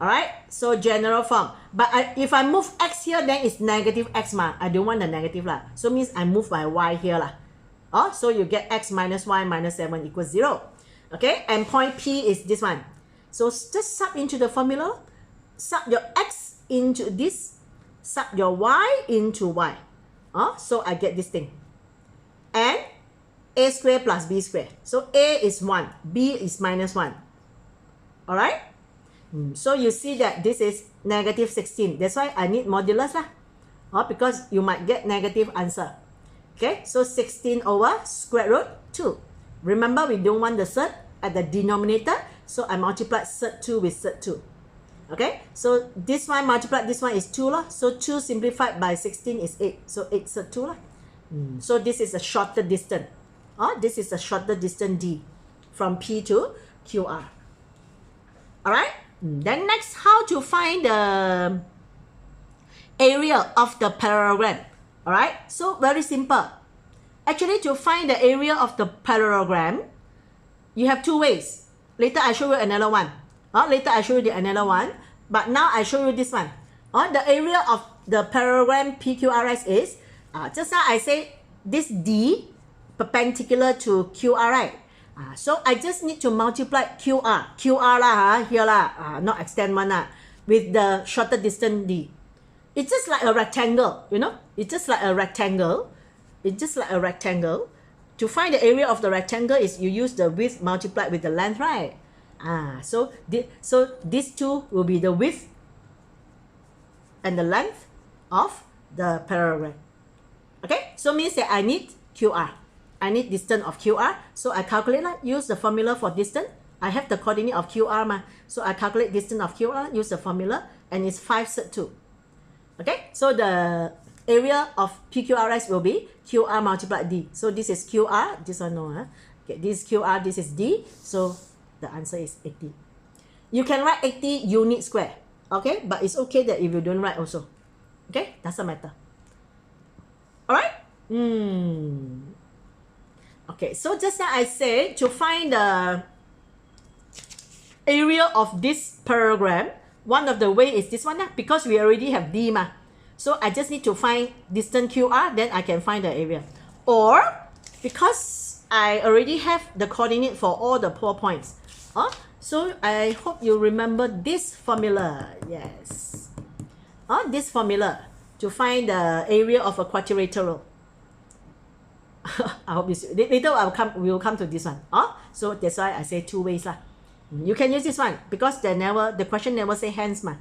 Alright, so general form. But if I move x here, then it's negative x. I don't want the negative. So means I move my y here. So you get x minus y minus 7 equals 0. Okay, and point P is this one. So just sub into the formula. Sub your x into this. Sub your y into y. So I get this thing. And a squared plus b squared. So a is 1. B is minus 1. Alright? So you see that this is negative 16. That's why I need modulus because you might get negative answer. Okay, so 16 over square root 2. Remember, we don't want the surd at the denominator, so I multiply surd 2 with surd 2. Okay, so this one multiplied this one is 2 so 2 simplified by 16 is 8. So 8 surd 2 So this is a shorter distance. This is a shorter distance D from P to QR. Alright? Then next, how to find the area of the parallelogram. Alright? So very simple. Actually, to find the area of the parallelogram, you have two ways. Later I show you another one. Later I show you another one. But now I show you this one. The area of the parallelogram PQRS is, just now I say this D perpendicular to QR, right? So I just need to multiply QR here not extend one with the shorter distance D. It's just like a rectangle, you know. It's just like a rectangle. It's just like a rectangle. To find the area of the rectangle is you use the width multiplied with the length, right? So these two will be the width and the length of the parallelogram. Okay, so means that I need QR. I need distance of QR. So I calculate, use the formula for distance. I have the coordinate of QR. So I calculate distance of QR, use the formula, and it's 5 surd 2. Okay, so the area of PQRS will be QR multiplied D. So this is QR, this one no. Okay, this is QR, this is D. So the answer is 80. You can write 80 unit square. Okay, but it's okay that if you don't write also. Okay, doesn't matter. Alright? Okay, so just now I said to find the area of this parallelogram, one of the way is this one because we already have D So I just need to find distance QR, then I can find the area. Or because I already have the coordinate for all the 4 points. So I hope you remember this formula. Yes. This formula to find the area of a quadrilateral. I hope you see. Later we will come to this one. So that's why I say 2 ways lah. You can use this one because the question never say hands ma.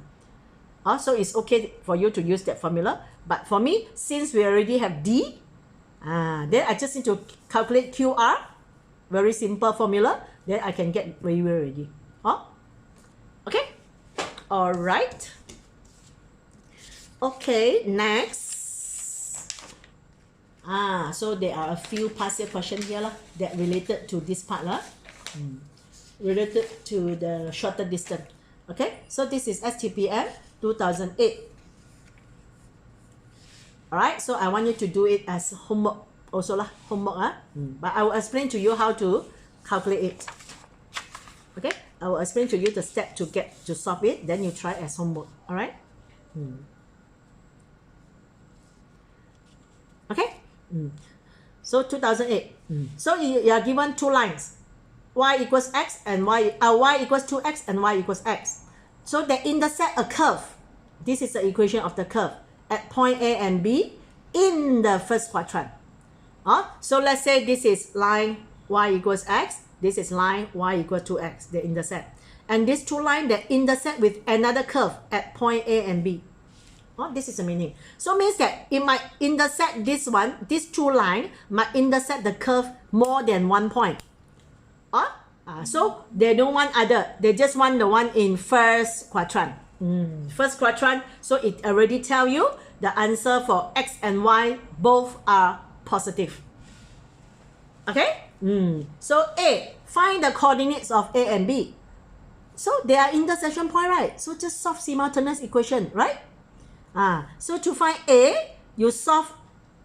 So it's okay for you to use that formula. But for me, since we already have D, then I just need to calculate QR. Very simple formula. Then I can get very well already. Okay. All right. Okay. Next. So there are a few past year questions here lah that related to this part lah. Related to the shorter distance. Okay. So this is STPM 2008. Alright, so I want you to do it as homework also lah, homework. But I will explain to you how to calculate it. Okay, I will explain to you the step to solve it, then you try as homework. Alright. Okay. So 2008. So you are given 2 lines, y equals x and y equals 2x and y equals x. So they intersect a curve. This is the equation of the curve at point A and B in the first quadrant. So let's say this is line y equals x, this is line y equals 2x, they intersect. And these 2 lines that intersect with another curve at point A and B. This is the meaning. So means that it might intersect this one, these 2 lines might intersect the curve more than 1 point. So they don't want other, they just want the one in first quadrant. First quadrant, so it already tell you the answer for x and y both are positive. Okay. So A, find the coordinates of A and B. So they are intersection point, right? So just solve simultaneous equation, right? So to find A, you solve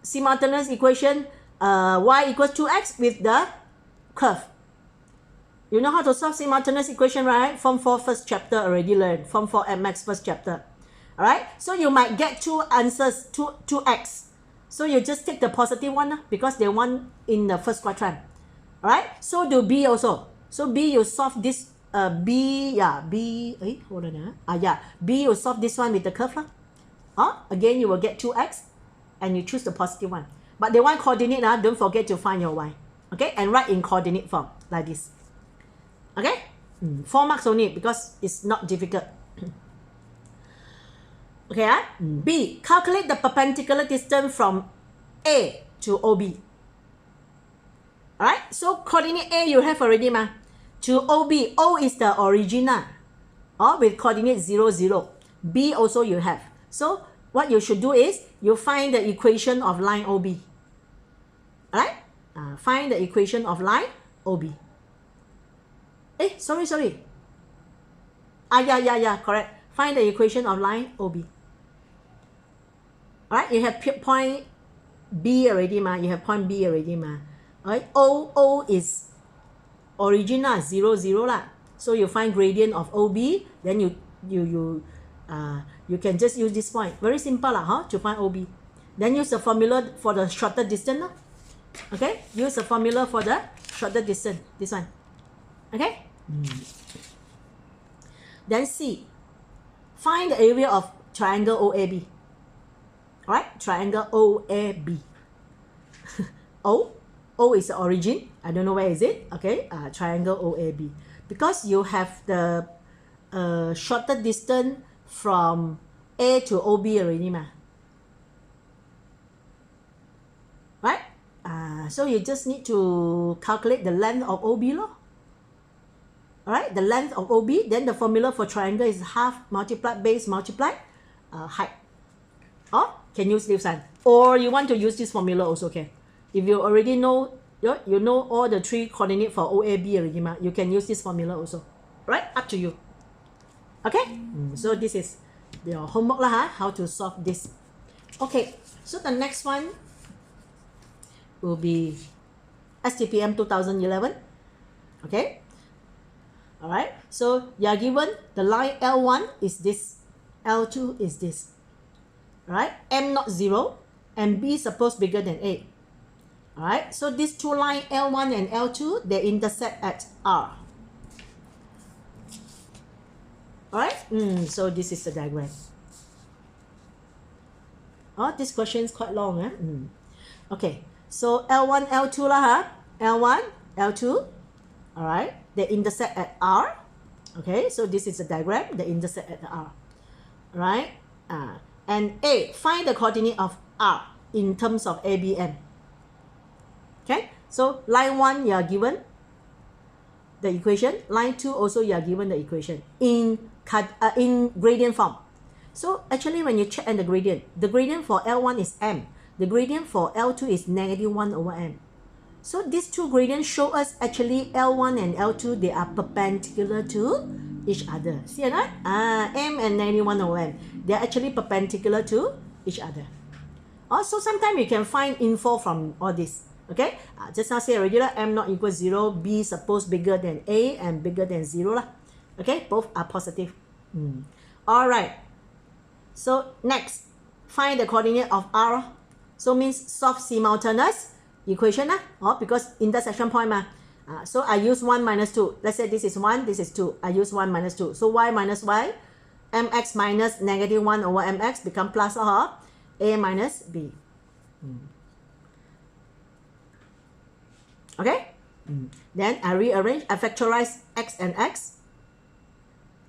simultaneous equation y equals 2x with the curve. You know how to solve simultaneous equation, right? Form 4 first chapter already learned. Form 4 at max first chapter. Alright? So you might get 2 answers, 2x. So you just take the positive one because they want in the first quadrant. Alright? So do B also. So B you solve this B you solve this one with the curve lah. Again you will get 2x and you choose the positive one. But they want coordinate don't forget to find your y. Okay? And write in coordinate form like this. Okay? 4 marks only because it's not difficult. Okay, B, calculate the perpendicular distance from A to OB. Alright, so coordinate A you have already ma. To OB, O is the original. With coordinate 0, 0. B also you have. So what you should do is, you find the equation of line OB. Alright? Find the equation of line OB. Sorry. Yeah, correct. Find the equation of line OB. Alright, you have point B already ma. You have point B already ma. Alright, O is original 0, 0 lah. So you find gradient of OB, then you can just use this point. Very simple lah, to find OB. Then use the formula for the shorter distance lah. Okay, use the formula for the shorter distance. This one. Okay. Then C, find the area of triangle OAB. Alright, triangle OAB. O is the origin. I don't know where is it. Okay, triangle OAB. Because you have the shorter distance from A to OB already ma. Right? So you just need to calculate the length of OB lor. Alright, the length of OB, then the formula for triangle is half multiplied base multiplied height. Or can use this one. Or you want to use this formula also okay. If you already know, you know all the 3 coordinates for OAB already, you can use this formula also. Right? Up to you. Okay? So this is your homework lah, how to solve this. Okay, so the next one will be STPM 2011. Okay? Alright, so you are given the line L1 is this, L2 is this. Alright, M not 0, and B suppose bigger than 8. All right, so these two lines L1 and L2, they intersect at R. All right, so this is the diagram. Oh, this question is quite long. Okay, so L1, L2 lah, huh? L1, L2, all right, they intersect at R. Okay, so this is the diagram, they intersect at the R. All right, and A, find the coordinate of R in terms of ABM. Okay, so line 1 you are given the equation, line 2 also you are given the equation in gradient form. So actually when you check on the gradient for L1 is m, the gradient for L2 is -1/m. So these two gradients show us actually L1 and L2, they are perpendicular to each other. See or not? M and -1/m, they are actually perpendicular to each other. Also sometimes you can find info from all this. Okay, just now say already lah, m not equal 0, b suppose bigger than a and bigger than 0 lah. Okay, both are positive. Alright, so next, find the coordinate of R. So means solve simultaneous equation lah, because intersection point ma. So I use 1 minus 2. Let's say this is 1, this is 2. I use 1 minus 2. So y minus y, mx minus -1/mx become plus a minus b. Okay, then I rearrange, I factorize x and x.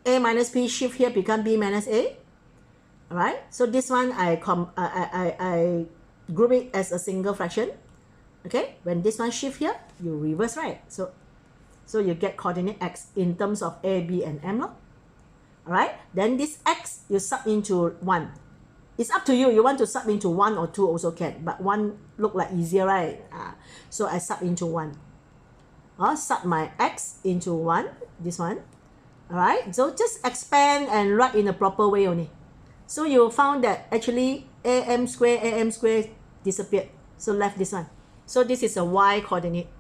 A minus b shift here become b minus a. Alright, so this one I group it as a single fraction. Okay, when this one shift here, you reverse, right? So you get coordinate x in terms of a, b, and m. Alright, then this x you sub into 1. It's up to you. You want to sub into 1 or 2 also can, but 1 look like easier, right? So I sub into 1. Sub my x into 1, this one. Alright, so just expand and write in a proper way only. So you found that actually am square disappeared. So left this one. So this is a y coordinate.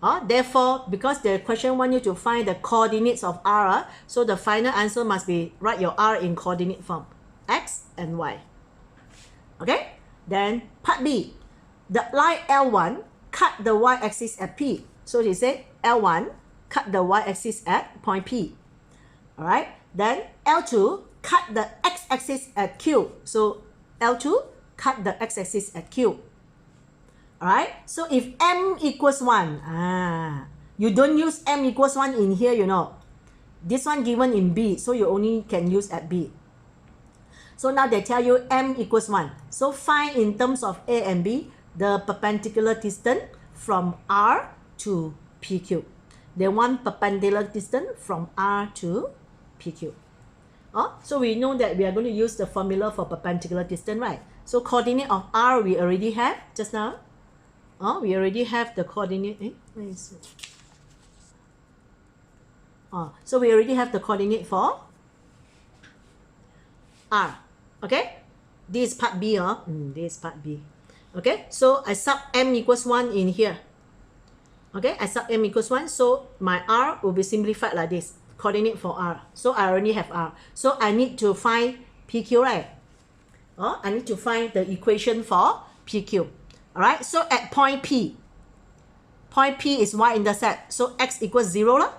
Therefore, because the question wants you to find the coordinates of R, so the final answer must be write your R in coordinate form. X and y. Okay, then part B, the line L1 cut the y-axis at P. So he said L1 cut the y-axis at point P. Alright, then L2 cut the x-axis at Q. So L2 cut the x-axis at Q. Alright, so if m equals 1, you don't use m equals 1 in here, you know. This one given in B, so you only can use at B. So now they tell you m equals 1. So find in terms of A and B the perpendicular distance from R to PQ. They want perpendicular distance from R to PQ. So we know that we are going to use the formula for perpendicular distance, right? So coordinate of R we already have just now. We already have the coordinate. Where is it? So we already have the coordinate for R. Okay, this is part B. This is part B. Okay, so I sub m equals 1 in here. Okay, I sub m equals 1. So my R will be simplified like this. Coordinate for R. So I already have R. So I need to find PQ, right? I need to find the equation for PQ. Alright, so at point P is y-intercept. So x equals 0 lah.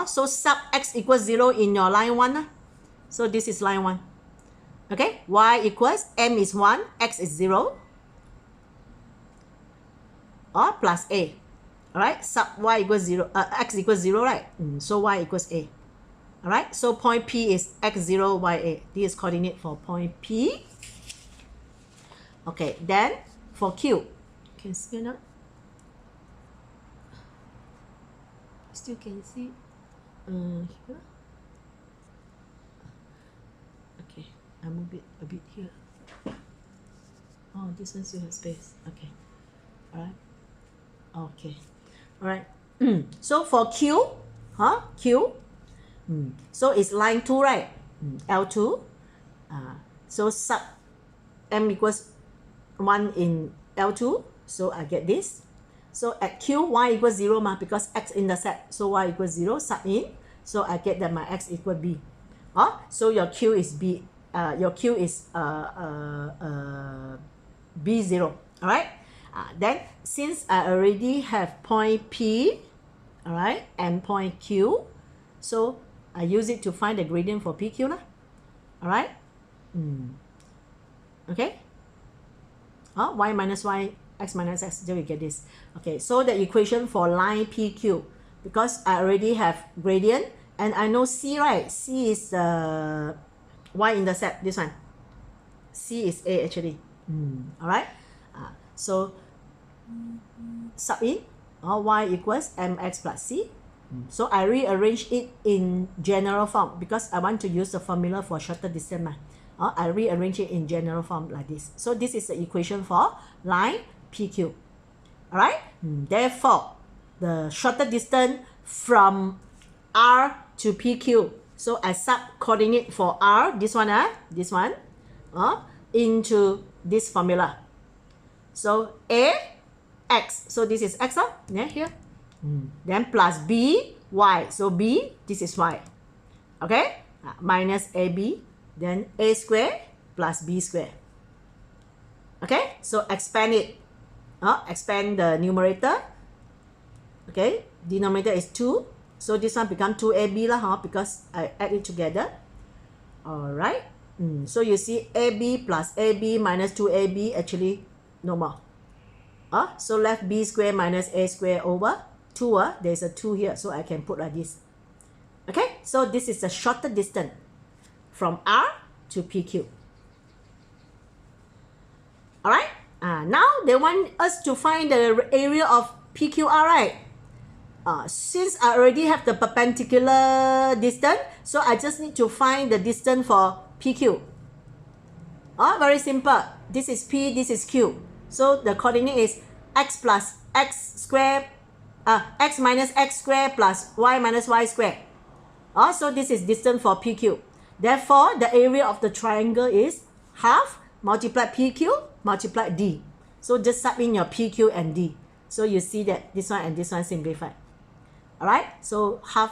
So sub x equals 0 in your line 1 lah. So this is line 1. Okay, y equals m is 1, x is 0, plus a. Alright, sub y equals 0, x equals 0, right? So y equals a. Alright, so point P is x0, y a. This is coordinate for point P. Okay, then for Q, can see or not? Still can see here. Okay, I move it a bit here. This one still has space. Okay, alright. Okay, alright. So for Q, so it's line 2, right? L2. So sub m equals 1 in L2. So I get this. So at Q, y equals 0 because x intercept. So y equals 0, sub in. So I get that my x equals b. So your Q is b. Your Q is B0. Alright. Then since I already have point P, all right, and point Q, so I use it to find the gradient for PQ lah. All right. Okay. Y minus y, x minus x, then we get this. Okay, so the equation for line PQ, because I already have gradient and I know C, right? C is the y-intercept, this one. C is A actually. All right. So sub in, y equals mx plus c. So I rearrange it in general form because I want to use the formula for shorter distance. I rearrange it in general form like this. So this is the equation for line PQ. All right. Therefore, the shorter distance from R to PQ. So I sub coordinate for R, this one, into this formula. So A, X. So this is X, here. Then plus B, Y. So B, this is Y. Okay? Minus AB. Then A square plus B square. Okay? So expand it. Expand the numerator. Okay? Denominator is 2. So this one become 2AB lah, because I add it together. Alright. So you see AB plus AB minus 2AB actually no more. So left B square minus A square over 2. There's a 2 here, so I can put like this. Okay, so this is the shorter distance from R to PQ. Alright, now they want us to find the area of PQR, right? Since I already have the perpendicular distance, so I just need to find the distance for PQ. Very simple. This is P, this is Q. So the coordinate is x plus x square, x minus x square plus y minus y square. So this is distance for PQ. Therefore, the area of the triangle is half multiply PQ multiply D. So just sub in your PQ and D. So you see that this one and this one simplified. Alright, so half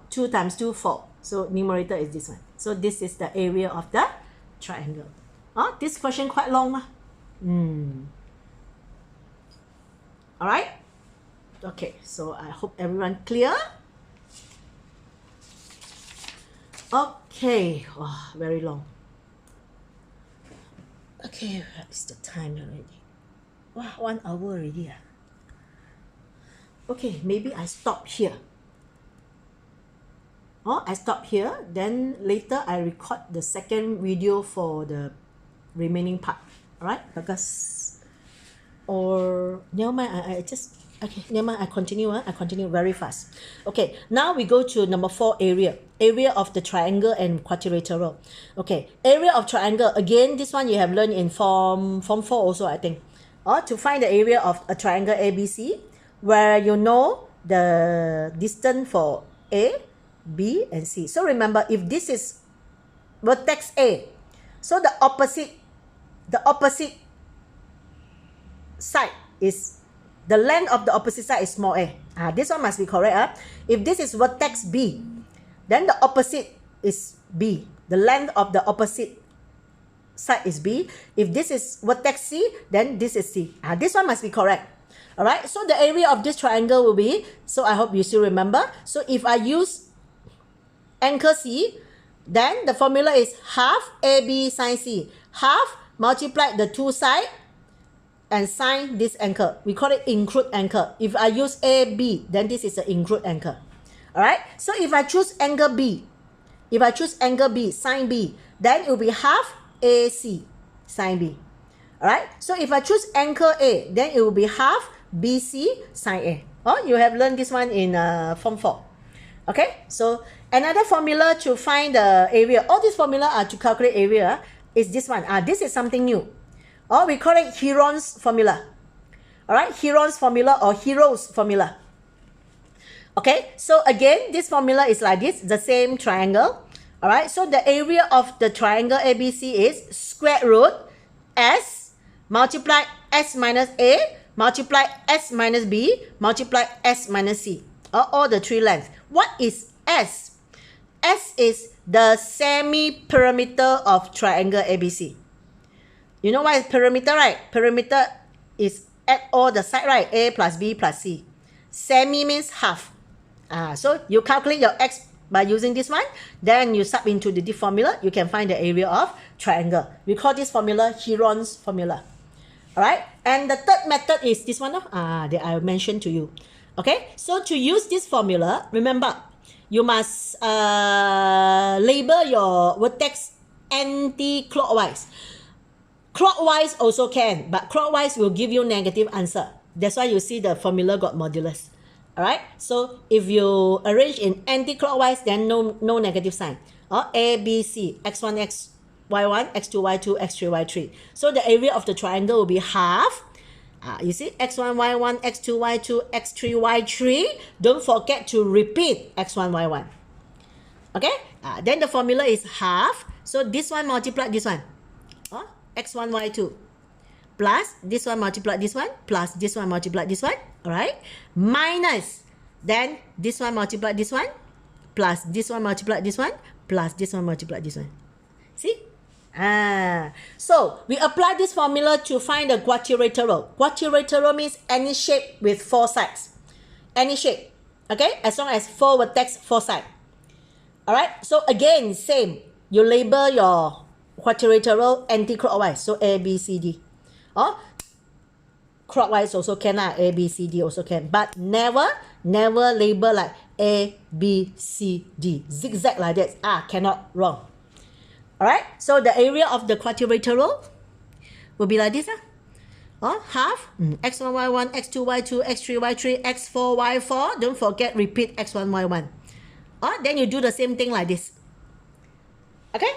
2 times 2, 4. So numerator is this one. So this is the area of the triangle. This question quite long. Alright. Okay, so I hope everyone clear. Okay, very long. Okay, what is the time already? 1 hour already. Okay, maybe I stop here. I stop here, then later I record the second video for the remaining part. Alright, because never mind, I just never mind, I continue. I continue very fast. Okay, now we go to number 4, area of the triangle and quadrilateral. Okay, area of triangle, again, this one you have learned in form 4 also, I think. To find the area of a triangle ABC, where you know the distance for A, B, and C. So remember, if this is vertex A, so the opposite side is, the length of the opposite side is small a. This one must be correct. If this is vertex B, then the opposite is B. The length of the opposite side is B. If this is vertex C, then this is C. This one must be correct. Alright, so the area of this triangle will be, so I hope you still remember. So if I use angle C, then the formula is half AB sine C. Half multiply the two sides and sine this angle. We call it include angle. If I use AB, then this is an include angle. Alright, so if I choose angle B, sine B, then it will be half AC sine B. Alright, so if I choose angle A, then it will be half BC sine A. You have learned this one in form 4. Okay, so another formula to find the area, all these formula are to calculate area, is this one. This is something new. We call it Heron's formula. Alright, Heron's formula or Hero's formula. Okay, so again, this formula is like this, the same triangle. Alright, so the area of the triangle ABC is square root S multiply S minus A multiply S minus B multiply S minus C. All the three lengths. What is S? S is the semi-perimeter of triangle ABC. You know what is perimeter, right? Perimeter is add all the side, right? A plus B plus C. Semi means half. So you calculate your x by using this one, then you sub into the formula, you can find the area of triangle. We call this formula Heron's formula. Alright, and the third method is this one that I mentioned to you. Okay, so to use this formula, remember, you must label your vertex anti-clockwise. Clockwise also can, but clockwise will give you negative answer. That's why you see the formula got modulus. Alright, so if you arrange in anti-clockwise, then no negative sign. Or A, B, C, x1, x, y1, x2, y2, x3, y3. So the area of the triangle will be half. You see, x1, y1, x2, y2, x3, y3. Don't forget to repeat x1, y1. Okay, then the formula is half. So this one multiply this one. X1, y2. Plus this one multiply this one. Plus this one multiply this one. Alright. Minus. Then this one multiply this one. Plus this one multiply this one. Plus this one multiply this one. See? So we apply this formula to find the quadrilateral. Quadrilateral means any shape with 4 sides. Any shape. Okay? As long as 4 vertex, 4 sides. Alright? So again, same. You label your quadrilateral anti-clockwise. So A, B, C, D. Or clockwise also can, A, B, C, D also can. But never label like A, B, C, D. Zigzag like that. Cannot, wrong. Alright, so the area of the quadrilateral will be like this. Half x1, y1, x2, y2, x3, y3, x4, y4. Don't forget, repeat x1, y1. Then you do the same thing like this. Okay?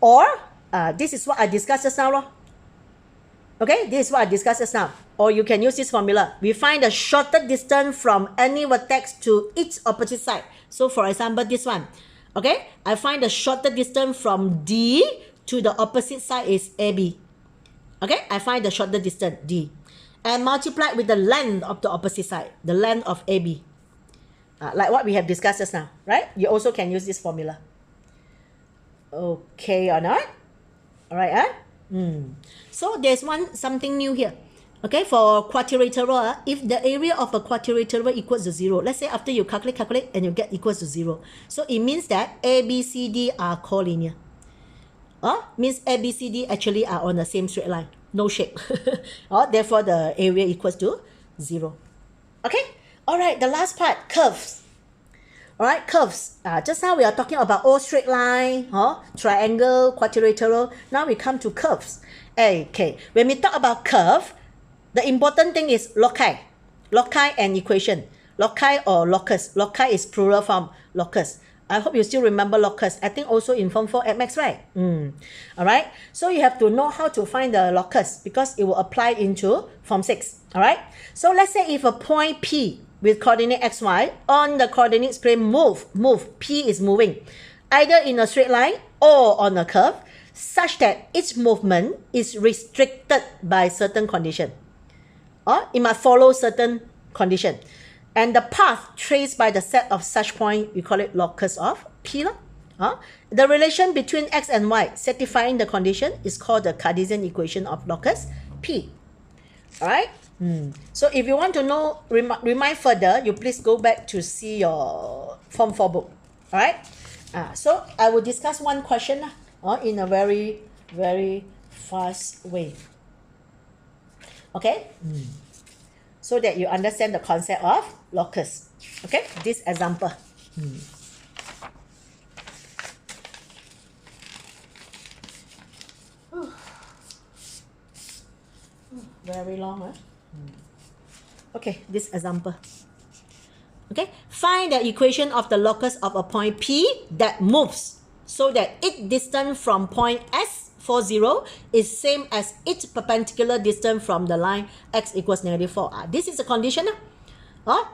Or, this is what I discussed just now. Okay, this is what I discussed just now. Or you can use this formula. We find the shortest distance from any vertex to its opposite side. So for example, this one. Okay, I find the shortest distance from D to the opposite side is AB. Okay, I find the shortest distance, D. And multiply with the length of the opposite side, the length of AB. Like what we have discussed just now, right? You also can use this formula. Okay or not? Alright, So there's something new here. Okay, for quadrilateral, if the area of a quadrilateral equals to 0, let's say after you calculate, and you get equals to 0. So it means that A, B, C, D are collinear. Means A, B, C, D actually are on the same straight line. No shape. Therefore, the area equals to 0. Okay? Alright, the last part, curves. Alright, curves. Just now we are talking about all straight line, triangle, quadrilateral. Now we come to curves. Okay, when we talk about curve, the important thing is loci. Loci and equation. Loci or locus. Loci is plural form, locus. I hope you still remember locus. I think also in Form 4 at Max, right? Alright, so you have to know how to find the locus because it will apply into Form 6. Alright, so let's say if a point P with coordinate xy on the coordinates plane move, P is moving, either in a straight line or on a curve, such that its movement is restricted by certain condition. It must follow certain condition. And the path traced by the set of such point, we call it locus of P. The relation between x and y satisfying the condition is called the Cartesian equation of locus P. Alright? So if you want to know, remind further, you please go back to see your Form 4 book. Alright? So I will discuss one question in a very, very fast way. Okay? So that you understand the concept of locus. Okay? This example. Very long, Okay, this example. Okay, find the equation of the locus of a point P that moves so that its distance from point S 40 is same as its perpendicular distance from the line x equals -4. This is a condition.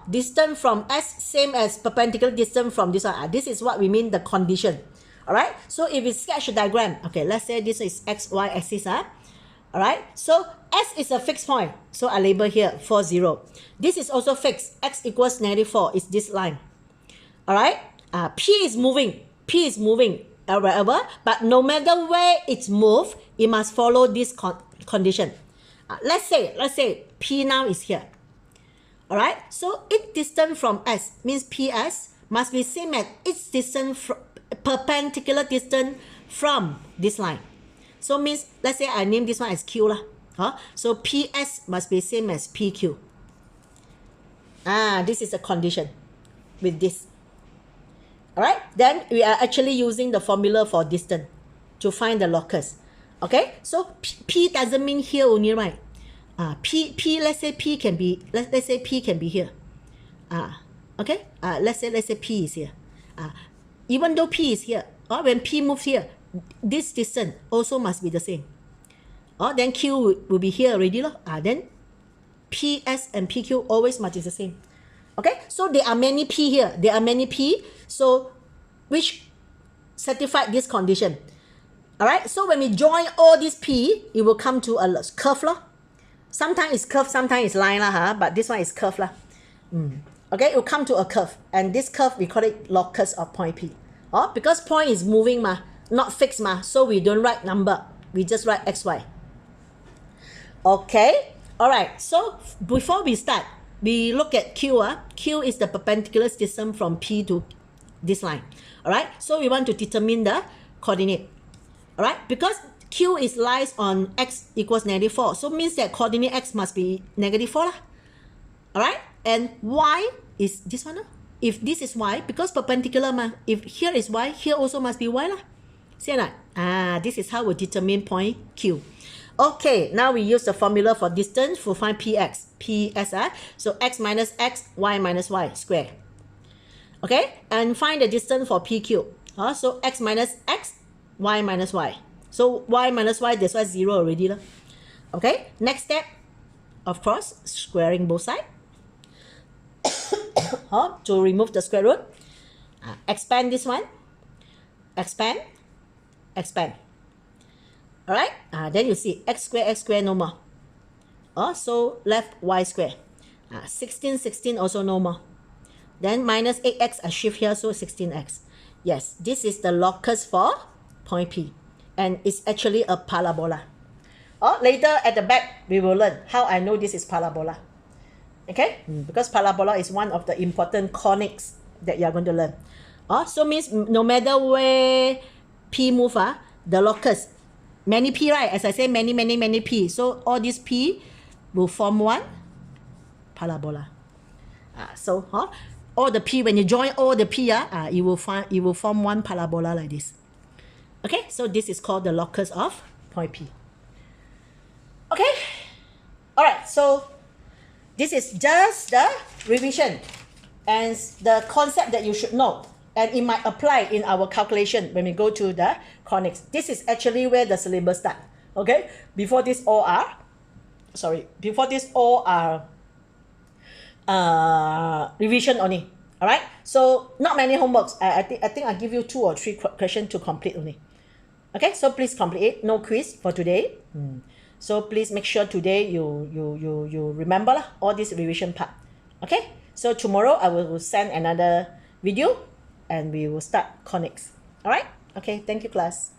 Distance from S same as perpendicular distance from this one. This is what we mean the condition. Alright, so if we sketch a diagram, okay, let's say this is x, y axis. Alright, so S is a fixed point. So I label here 40. This is also fixed. X equals -4 is this line. Alright, P is moving. Wherever, but no matter where it's moved, it must follow this condition. Let's say P now is here. All right, so its distance from S means PS must be same as its distance perpendicular distance from this line. So means, let's say I name this one as Q lah. So PS must be same as PQ. This is a condition with this. All right, then we are actually using the formula for distance to find the locus. Okay, so P doesn't mean here only, right? Let's say P can be, let's say P can be here. Okay, let's say P is here. Even though P is here, when P moves here, this distance also must be the same. Then Q will be here already. Then PS and PQ always must be the same. Okay, so there are many P here. There are many P. So which satisfy this condition. All right, so when we join all these P, it will come to a curve. Sometimes it's curve, sometimes it's line, but this one is curve. Okay, it will come to a curve. And this curve, we call it locus of point P. Because point is moving, not fixed. So we don't write number. We just write XY. Okay, all right. So before we start, we look at Q. Q is the perpendicular distance from P to this line. All right, so we want to determine the coordinate. All right, because Q is lies on X equals -4. So means that coordinate X must be -4. All right, and Y is this one. If this is Y, because perpendicular, if here is Y, here also must be Y. See that? This is how we determine point Q. Okay, now we use the formula for distance to find PS. So X minus X, Y minus Y square. Okay, and find the distance for PQ. So X minus X, Y minus Y. So Y minus Y, that's why 0 already. Okay, next step, of course, squaring both sides. To remove the square root. Expand this one. Expand. All right, then you see x square no more. So left y square. 16 also no more. Then minus 8x, I shift here, so 16x. Yes, this is the locus for point P. And it's actually a parabola. Later at the back, we will learn how I know this is parabola. Okay, because parabola is one of the important conics that you are going to learn. So means no matter where P move, the locus, many P, right? As I say, many P. So all these P will form one parabola. So all the P, when you join all the P, it will form one parabola like this. Okay, so this is called the locus of point P. Okay, all right. So this is just the revision and the concept that you should know, and it might apply in our calculation when we go to the conics. This is actually where the syllabus starts. Okay, before this all are revision only. All right, so not many homeworks. I think I give you 2 or 3 questions to complete only. Okay, so please complete it. No quiz for today. So please make sure today you remember all this revision part. Okay, so tomorrow I will send another video and we will start conics. All right, okay, thank you class.